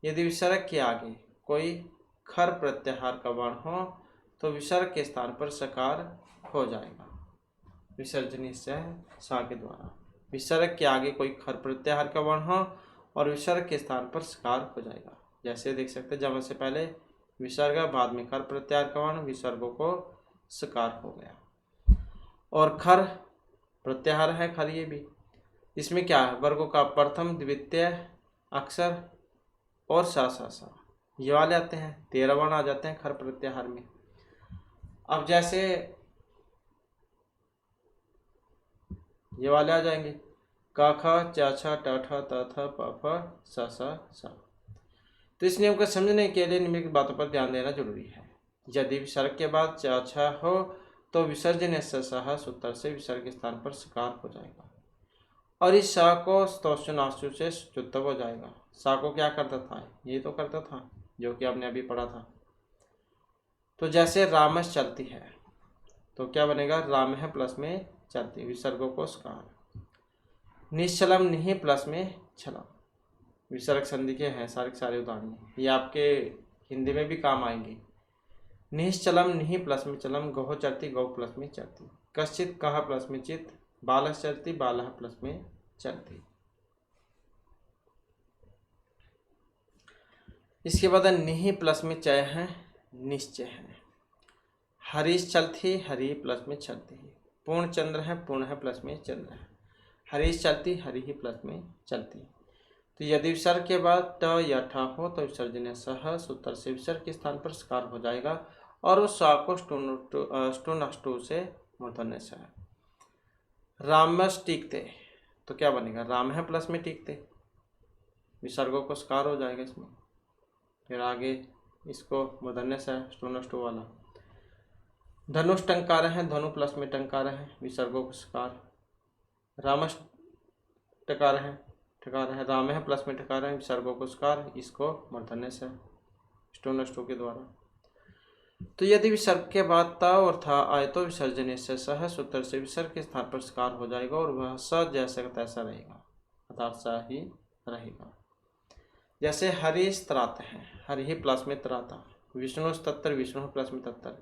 यदि विसर्ग के आगे कोई खर प्रत्याहार का वर्ण हो तो विसर्ग के स्थान पर सकार हो जाएगा। विसर्जनी से सा के द्वारा विसर्ग के आगे कोई खर प्रत्याहार का वर्ण हो और विसर्ग के स्थान पर सकार हो जाएगा। जैसे देख सकते हैं, जब से पहले विसर्ग बाद में खर प्रत्याहार का वर्ण, विसर्गों को सकार हो गया। और खर प्रत्याहार है खर, ये भी इसमें क्या है, वर्गों का प्रथम द्वितीय अक्षर और सा ये वाले आते हैं, 13 वर्ण आ जाते हैं खर प्रत्याहार में। अब जैसे ये वाले आ जाएंगे क ख च छ ट ठ त थ प फ स। तो इस नियम को समझने के लिए निम्नलिखित बातों पर ध्यान देना जरूरी है। यदि विसर्ग के बाद च छ हो तो विसर्जन सह सूत्र से विसर्ग के स्थान पर सकार हो जाएगा और इस सा को स्तोषनाशु से शुद्ध हो जाएगा। सा को क्या करता था, ये तो करता था जो कि आपने अभी पढ़ा था। तो जैसे रामस चलती है तो क्या बनेगा, राम है प्लस में चलती, विसर्गों को सकार। निश्चलम नहीं प्लस में छलम, विसर्ग संधि के हैं सारे उदाहरण, ये आपके हिंदी में भी काम आएंगे। निश्चलम नहीं प्लस में चलम, गहो चलती गौ प्लस में चलती, कश्चित कहा प्लस में चित, बालह चलती बालह प्लस में चलती। इसके बाद निहि प्लस में चय है, निश्चय है। हरीश चलती हरि प्लस में चलती, पूर्ण चंद्र है पूर्ण है प्लस में चंद्र है, हरीश चलती हरि ही प्लस में चलती। तो यदि विसर्ग के बाद ट या ठ हो तो विसर्जन सह सूत्र से विसर्ग के स्थान पर सकार हो जाएगा और उस सा को स्टून से मूर्धन्य से। रामस टीकते तो क्या बनेगा, राम है प्लस में टीकते, विसर्गों को सकार हो जाएगा इसमें। फिर आगे इसको मूर्धन्य से स्टून वाला। धनुष टंकार है, धनु प्लस में टंकार है, विसर्गों को सकार। रामस टकार है राम है प्लस में टकार है, विसर्गों को सकार, इसको मूर्धन्य से स्टून के द्वारा। तो यदि विसर्ग के बाद ता और था आए तो विसर्जन से सह सूत्र से विसर्ग के स्थान पर सकार हो जाएगा और वह स जैसा तैसा रहेगा, अर्थात सा ही रहेगा। जैसे हरि त्रात है, हरि ही प्लस में त्राता, विष्णु तत्तर विष्णु प्लस में तत्तर,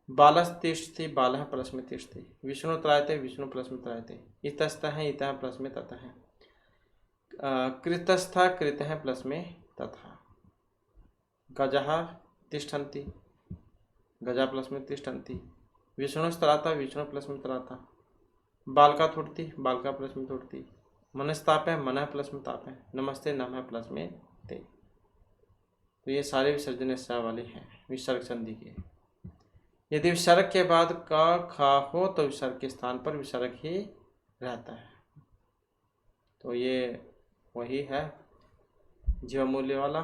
बालस तिष्ठति बालह प्लस में तिष्ठति, विष्णु त्रायते विष्णु प्लस में त्रायते, इतस्थ है इतः प्लस में ततः है, कृतस्था कृत है प्लस में तथा, गजः तिष्ठन्ति गजा प्लस में तिष्ठन्ति, विष्णु त्राता विष्णु प्लस में त्राता, बालका थुड़ती बालका प्लस में थुड़ती, मनस्ताप है मन प्लस में ताप है, नमस्ते नमः प्लस में ते। तो ये सारे विसर्जन सा वाले हैं विसर्ग संधि के। यदि विसर्ग के बाद का खा हो तो विसर्ग के स्थान पर विसर्ग ही रहता है। तो ये वही है जीव मूल्य वाला।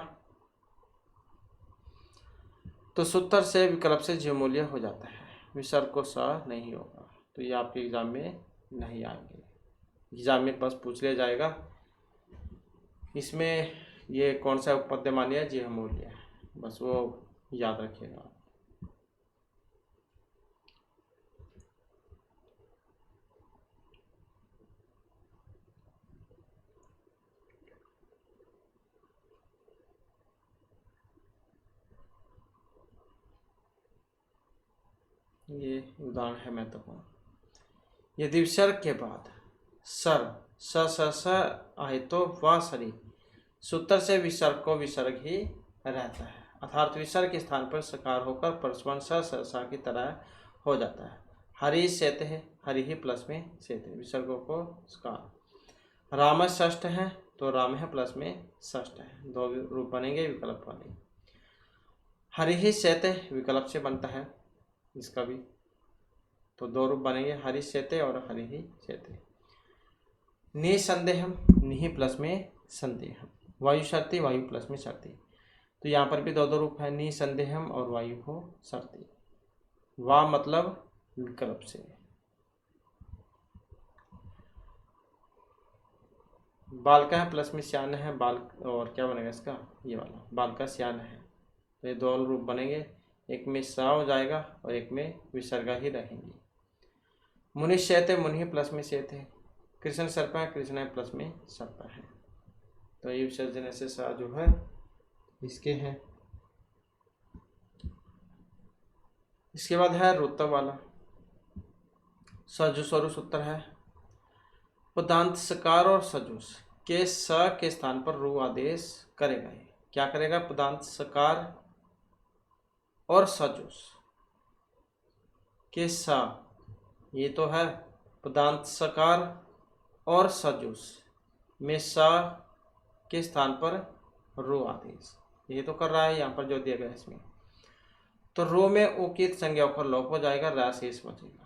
तो सूत्र से विकल्प से जीव मूल्य हो जाता है, विसर्ग को सा नहीं होगा। तो ये आपके एग्जाम में नहीं आएंगे, एग्जाम में बस पूछ लिया जाएगा इसमें ये कौन सा उपपद्य मान्य है, जीव मूल्य है, बस वो याद रखिएगा। ये उदाहरण है महत्वपूर्ण। यदि विसर्ग के बाद सर स आए तो वह सरी सूत्र से विसर्ग को विसर्ग ही रहता है, अर्थात विसर्ग के स्थान पर सकार होकर परस्पर सा की तरह हो जाता है। हरि सेत है हरि ही प्लस में सेत है, विसर्गों को सकार। राम षष्ठ है तो राम है प्लस में षष्ठ है, दो रूप बनेंगे विकल्प वाले। हरि ही सेत विकल्प से बनता है इसका भी, तो दो रूप बनेंगे हरि सेते और हरि ही सेते। निसंदेहम निहि प्लस में संदेहम, वायु शर्ती वायु प्लस में शर्ती। तो यहाँ पर भी दो रूप है, निसंदेहम और वायु हो शर्ती। वाह मतलब विकल्प से। बालका है प्लस में श्यान है, बाल और क्या बनेगा इसका, ये वाला बालका श्यान है। तो ये दो रूप बनेंगे, एक में सा हो जाएगा और एक में विसर्गा ही रहेंगी। मुनि शेत है, मुनि प्लस में शेत है। कृष्ण सर्प है, कृष्ण है प्लस में सर्प है। तो ये विसर्जन से सा जो है इसके हैं। इसके बाद है रुतव वाला सजुस और सूत्र है। पदांत सकार और सजुस के स के स्थान पर रू आदेश करेगा। ये क्या करेगा, पदांत सकार और सजुस के स, ये तो है पदांत सकार और सजुस में स के स्थान पर रू आदेश, ये तो कर रहा है यहाँ पर जो दिया गया इसमें। तो रू में ऊ की संज्ञा होकर लोप हो जाएगा, रा शेष बचेगा।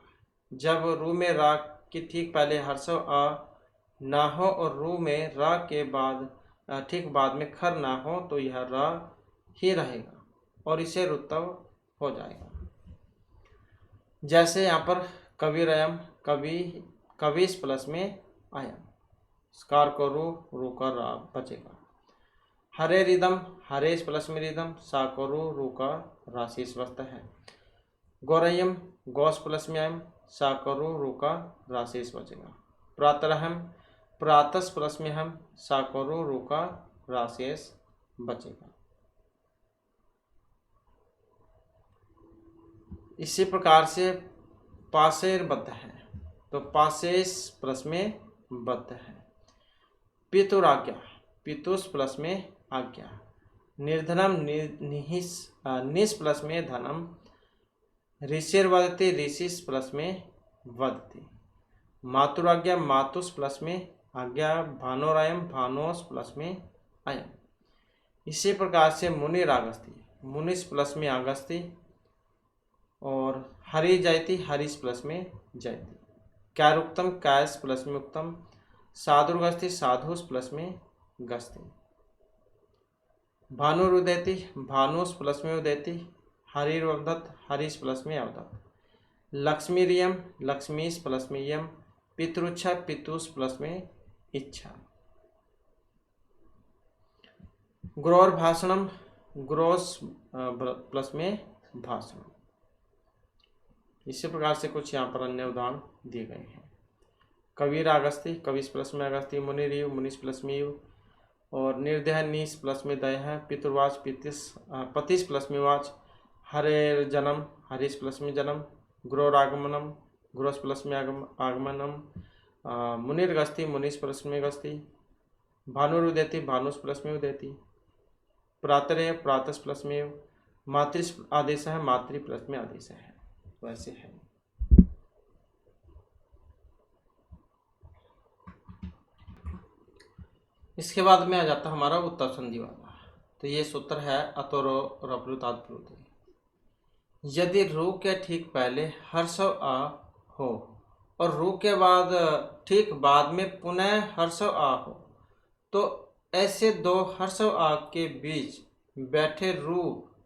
जब रू में रा के ठीक पहले हर्षव आ ना हो और रू में रा के बाद ठीक बाद में खर ना हो तो यह रा ही रहेगा और इसे रुतव हो जाएगा। जैसे यहाँ पर कविरयम, कविस प्लस में आयम, स्कार को रू का रा बचेगा। हरे रिदम, हरेश प्लस में रिदम, सा को रू का रा शेष बचता है। गौरयम, गौस प्लस में आयम, सा को रू का रा शेष बचेगा। प्रातरहम, प्रातस प्लस में हम, सा को रू का रा शेष बचेगा। इसी प्रकार से पासेर बद्ध है, तो पासेस प्लस में बद्ध है। पितुराज्ञा, पितुस प्लस में आज्ञा। निर्धनम, निस प्लस में धनम। ऋषिर वदति, ऋषिस प्लस में वदति। मातुराज्ञा, मातुस प्लस में आज्ञा। भानोरायम, भानोस प्लस में अयम। इसी प्रकार से मुनि रागस्ती, मुनिस प्लस में आगस्ती। और हरि जयति, हरिस प्लस में जयति। कैरुक्तम, कैस प्लस में उक्तम। साधुर्गस्ती, साधुस प्लस में गस्ती। भानुरुदैति, भानुस प्लस में उदैति। हरिर्वदत, हरिस प्लस में अवदत। लक्ष्मीरियम, लक्ष्मीस प्लस में यम। पितृच्छा, पितुस प्लस में इच्छा। ग्रोर भाषणम, ग्रोस प्लस में भाषण। इसी प्रकार से कुछ यहाँ पर अन्य उदाहरण दिए गए हैं। कबीर आगस्ती, कविस प्लस में आगस्ती। मुनिरियु, मुनिस प्लस में यु। और निर्दय, नीस प्लस में दय है। पितृवाच, पतिस प्लस में वाच। हरे जन्म, हरीश प्लस में जन्म। ग्रोरागमनम, ग्रोस प्लस में आगमनम। मुनिर्गस्ती, मुनिस प्लस में गस्ती। भानुरुदेति, भानुस प्लस में उदेति। प्रातरे, प्रातस प्लस में। मातृस आदेश है, मातृ प्लस में आदेश है, वैसे है। इसके बाद में आ जाता है हमारा उत्तर संधि वाला। तो ये सूत्र है अतोरो रप्लुतात्प्लुते। यदि रू के ठीक पहले हर्षव आ हो और रू के बाद ठीक बाद में पुनः हर्षव आ हो तो ऐसे दो हर्षव आ के बीच बैठे रू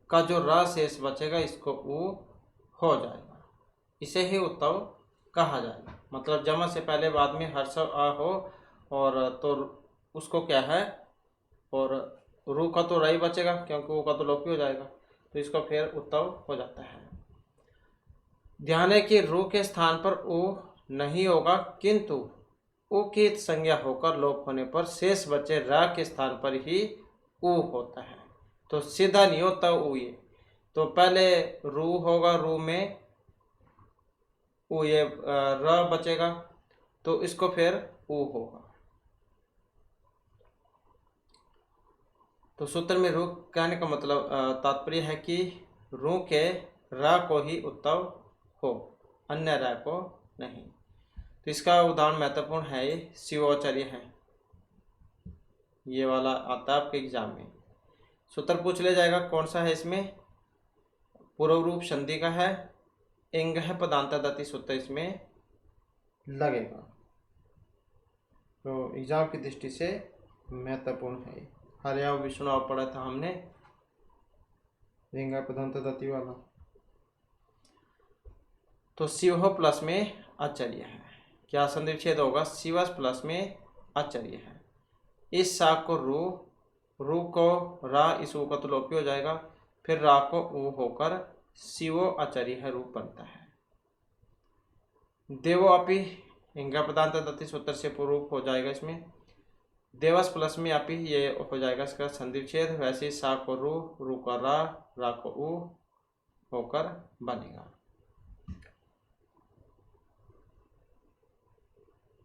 का जो रा शेष बचेगा इसको ऊ हो जाएगा, इसे ही उत्तव कहा जाएगा। मतलब जमा से पहले बाद में हर्षव आ हो और तो उसको क्या है, और रू का तो रही बचेगा क्योंकि वो का तो लोपी हो जाएगा, तो इसको फिर उत्तव हो जाता है। ध्यान है कि रू के स्थान पर ऊ नहीं होगा, किंतु ऊ की संज्ञा होकर लोप होने पर शेष बचे रा के स्थान पर ही ऊ होता है। तो सीधा नहीं होता ऊ, ये तो पहले रू होगा, रू में ऊ ये र बचेगा तो इसको फिर ऊ होगा। तो सूत्र में रू कहने का मतलब तात्पर्य है कि रू के रा को ही उत्तव हो, अन्य रा को नहीं। तो इसका उदाहरण महत्वपूर्ण है, ये शिवोचर्य है, ये वाला आता है आपके एग्जाम में। सूत्र पूछ ले जाएगा कौन सा है, इसमें पूर्व रूप संधि का है, इंग है, पदांतादति सूत्र इसमें लगेगा। तो एग्जाम की दृष्टि से महत्वपूर्ण है। हरियाव विष्णु पढ़ा था हमने, इंग पदांतादति वाला। तो शिव प्लस में आचार्य है, क्या संधि विच्छेद होगा, शिवस प्लस में आचार्य है। इस सा को रू को रा, इस ऊ का तो लोपी हो जाएगा, फिर रा को ऊ होकर शिवो आचार्य है रूप बनता है। देवो अपि इंगा पदांत दत्ति सूत्र से पूर्व हो जाएगा। इसमें देवस प्लस में अपि ये हो जाएगा इसका संधि विच्छेद। वैसे सा को रू का रा को ऊ होकर बनेगा।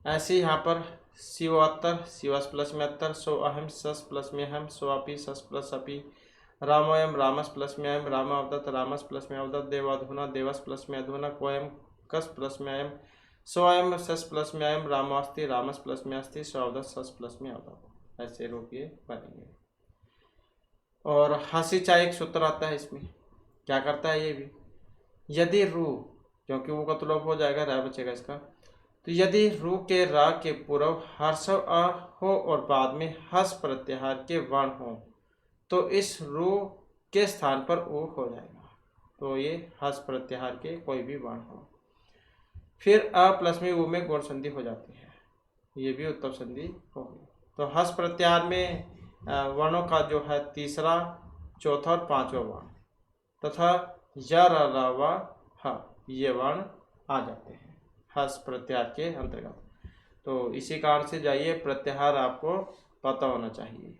ऐसे यहाँ पर शिवोत्तर, शिवस प्लस में अत्तर, सो अहम सस प्लस में अहम, सो अपि सस प्लस अपि, रामोयम रामस प्लस में अयम, राम अवदत्त रामस प्लस में अवदत्त, देवाधुना देवस प्लस में अधुना, कोयम कस प्लस में अयम, सो अयम सस प्लस में अयम, रामस्ति रामस प्लस में अस्ति, सो अवदत्त सस प्लस में अवदत्त। ऐसे रूप ये बनेंगे। और हंसी चाय एक सूत्र आता है, इसमें क्या करता है ये भी, यदि रू, क्योंकि वो का तो लोप हो जाएगा, रा बचेगा इसका, तो यदि रू के रा के पूर्व हर्ष अ हो और बाद में हस प्रत्याहार के वर्ण हो तो इस रू के स्थान पर ऊ हो जाएगा। तो ये हस प्रत्याहार के कोई भी वर्ण हो। फिर अ प्लस में ऊ में गुण संधि हो जाती है, ये भी उत्तम संधि होगी। तो हस प्रत्याहार में वर्णों का जो है तीसरा, चौथा और पांचवा वर्ण तथा य र व ह ये वर्ण आ जाते हैं हस प्रत्याहार के अंतर्गत। तो इसी कारण से जाइए प्रत्याहार आपको पता होना चाहिए।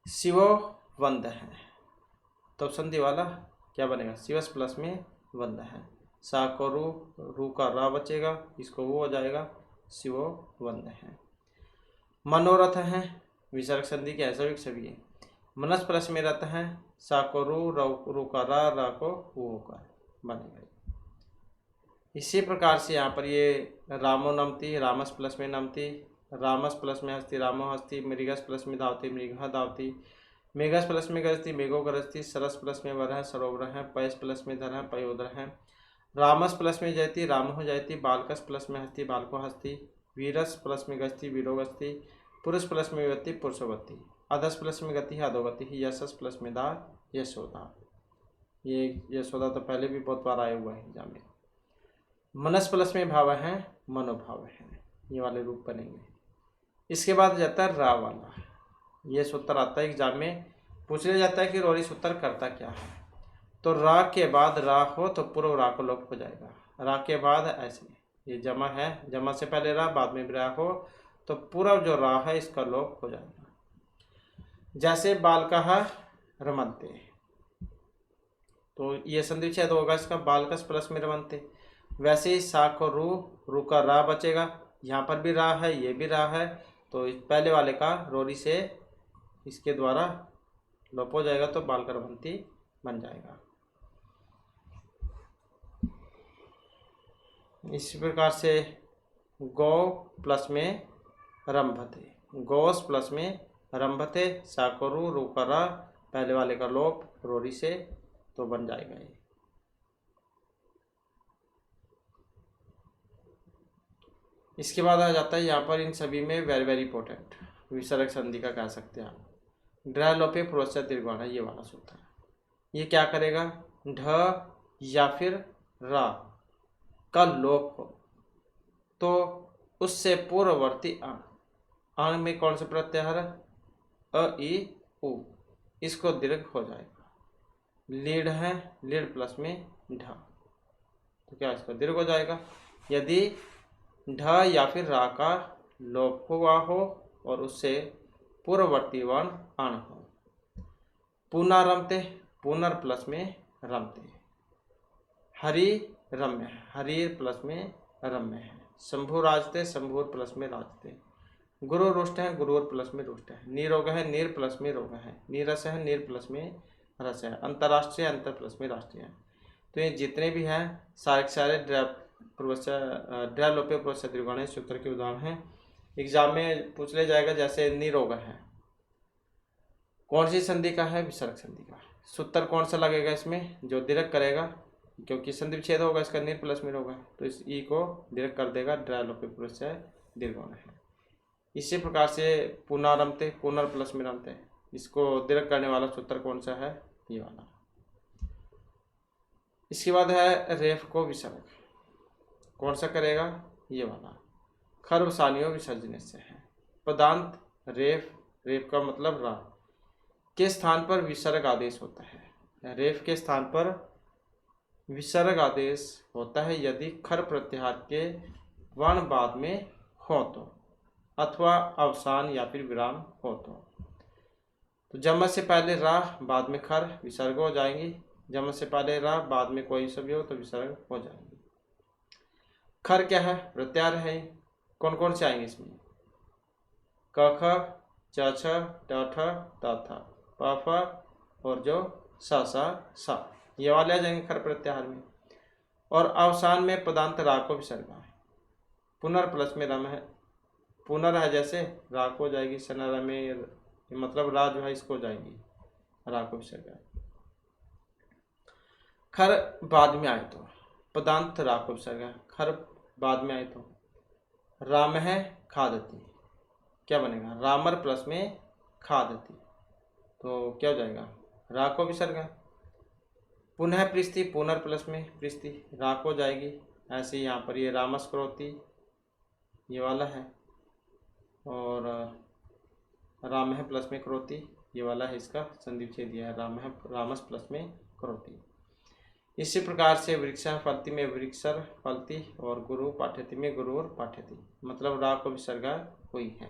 शिवो वंद है, तो संधि वाला क्या बनेगा, शिवस प्लस में वंद है, सा को रू का रा बचेगा, इसको वो हो जाएगा, शिवो वंद है। मनोरथ है, विसर्ग संधि के ऐसा सभी है। मनस प्लस में रथ है, सा को रू का रा को वो होकर बनेगा। इसी प्रकार से यहाँ पर ये रामो नमती, रामस प्लस में नमती, रामस प्लस में हस्ती, रामो हस्ती, मृगस प्लस में धावती, मृग धावती, मेघस प्लस में गरजती, मेघो गरजती, सरस प्लस में वर है, सरोवर है, पयस प्लस में धर है, पयोधर है, रामस प्लस में जयती, राम हो जाती, बालकस प्लस में हस्ती, बालको हस्ती, वीरस प्लस में गस्ती, वीरो गस्ती, पुरुष प्लस में विवत्ति, पुरुषवत्ती, अधस प्लस में गति, अधोगति, यशस प्लस में दा, यशोदा। ये यशोदा तो पहले भी बहुत बार आया हुआ है एग्जाम में। मनस प्लस में भाव है, मनोभाव है, ये वाले रूप बनेंगे। इसके बाद जाता है रा वाला, ये सूत्र आता है एग्जाम में, पूछ लिया जाता है कि रोरी सूत्र करता क्या है। तो रा के बाद रा हो तो पूर्व रा को लोप हो जाएगा। रा के बाद ऐसे, ये जमा है, जमा से पहले रा बाद में रा हो तो पूर्व जो रा है इसका लोप हो जाएगा। जैसे बालकः रमन्ते, तो ये संधि विच्छेद होगा इसका, बालकस प्लस में रमन्ते। वैसे ही सा को रू का रा बचेगा, यहाँ पर भी रा है, ये भी रा है, तो पहले वाले का रोरी से इसके द्वारा लोप हो जाएगा, तो बालकर रमन्ती बन जाएगा। इसी प्रकार से गौ प्लस में रंभते, गौस प्लस में रंभते, सा को रू का रा, पहले वाले का लोप रोरी से, तो बन जाएगा ये। इसके बाद आ जाता है यहाँ पर इन सभी में वेरी वेरी इंपॉर्टेंट विसर्ग संधि का कह सकते हैं आप, ड्रा लोपे प्रोत्साह दीर्घाना, ये वाला सूत्र है। ये क्या करेगा, ढ या फिर रा का लोप हो तो उससे पूर्ववर्ती अण में कौन सा प्रत्याहार, अ ई उ, इसको दीर्घ हो जाएगा। लीड है, लीड प्लस में ढ, तो क्या इसका दीर्घ हो जाएगा। यदि ढ या फिर रा का लोप हुआ हो और उससे पूर्ववर्ती वर्ण अण हो। पुनरमते, पुनर प्लस में रमते, हरि रम्य है, हरि प्लस में रम्य है, शंभु राजते, शंभुर प्लस में राजते, गुरु रुष्ट है, गुरुर प्लस में रुष्ट है, निरोग है, नीर प्लस में रोग है, नीरस है, नीर प्लस में रस है, अंतर्राष्ट्रीय, अंतर प्लस में राष्ट्रीय है। तो ये जितने भी हैं सारे ड्रालोपे प्रोत्साह दीर्घाना सूत्र के उदाहरण हैं, एग्जाम में पूछ ले जाएगा। जैसे निरोग है, कौन सी संधि का है, विसर्ग संधि का। सूत्र कौन सा लगेगा इसमें, जो दीर्घ करेगा, क्योंकि संधि विच्छेद होगा इसका, नीर प्लस में होगा, तो इस ई को दीर्घ कर देगा, ड्रालोपे प्रोत्साह दीर्घाना है। इसी प्रकार से पुनरमते, पुनर प्लस में रमते, इसको दीर्घ करने वाला सूत्र कौन सा है, ये वाला। इसके बाद है रेफ को विसर्ग, कौन सा करेगा, ये वाला। खरवसानियों विसर्जने से है। पदांत रेफ, रेफ का मतलब रा के स्थान पर विसर्ग आदेश होता है। रेफ के स्थान पर विसर्ग आदेश होता है यदि खर प्रत्याहार के वर्ण बाद में हो तो, अथवा अवसान या फिर विराम हो तो जमक से पहले रा बाद में खर विसर्ग हो जाएंगी। जमक से पहले रा बाद में कोई सा भी हो तो विसर्ग हो जाएंगे। खर क्या है? प्रत्याहार है। कौन कौन से आएंगे इसमें? क ख, च छ, ट ठ, त थ, प फ और जो स स, ये वाले आ जाएंगे खर प्रत्याहार में। और अवसान में पदांत रा को विसर्ग है। पुनर प्लस में रम है, पुनर है जैसे रा को हो जाएगी, सनर में मतलब रा जो है इसको हो जाएगी, रा को विसर्ग है। खर बाद में आए तो पदांत रा को विसर्ग है। खर बाद में आए तो राम है खादती, क्या बनेगा? रामर प्लस में खादती, तो क्या हो जाएगा? रा को विसर्ग है। पुनः पृष्टि, पुनर प्लस में पृष्टि, रा को जाएगी। ऐसे यहाँ पर ये रामस करोति ये वाला है, और राम है प्लस में करोति ये वाला है, इसका संधि विच्छेद दिया है, राम है रामस प्लस में करोति। इसी प्रकार से वृक्ष फलती में वृक्षर फलती और गुरु पाठ्यति में गुरुर पाठ्यति, मतलब रा को विसर्गा हुई है।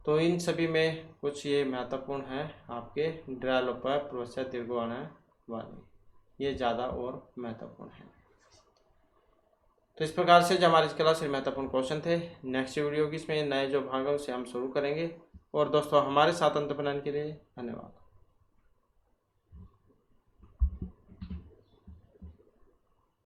तो इन सभी में कुछ ये महत्वपूर्ण है आपके ड्रालोप प्रवचन दीर्घवर्ण वाले, ये ज़्यादा और महत्वपूर्ण है। तो इस प्रकार से जो हमारी क्लास में महत्वपूर्ण क्वेश्चन थे, नेक्स्ट वीडियो की इसमें नए जो भाग है उसे हम शुरू करेंगे। और दोस्तों हमारे साथ अंत बनाने के लिए धन्यवाद।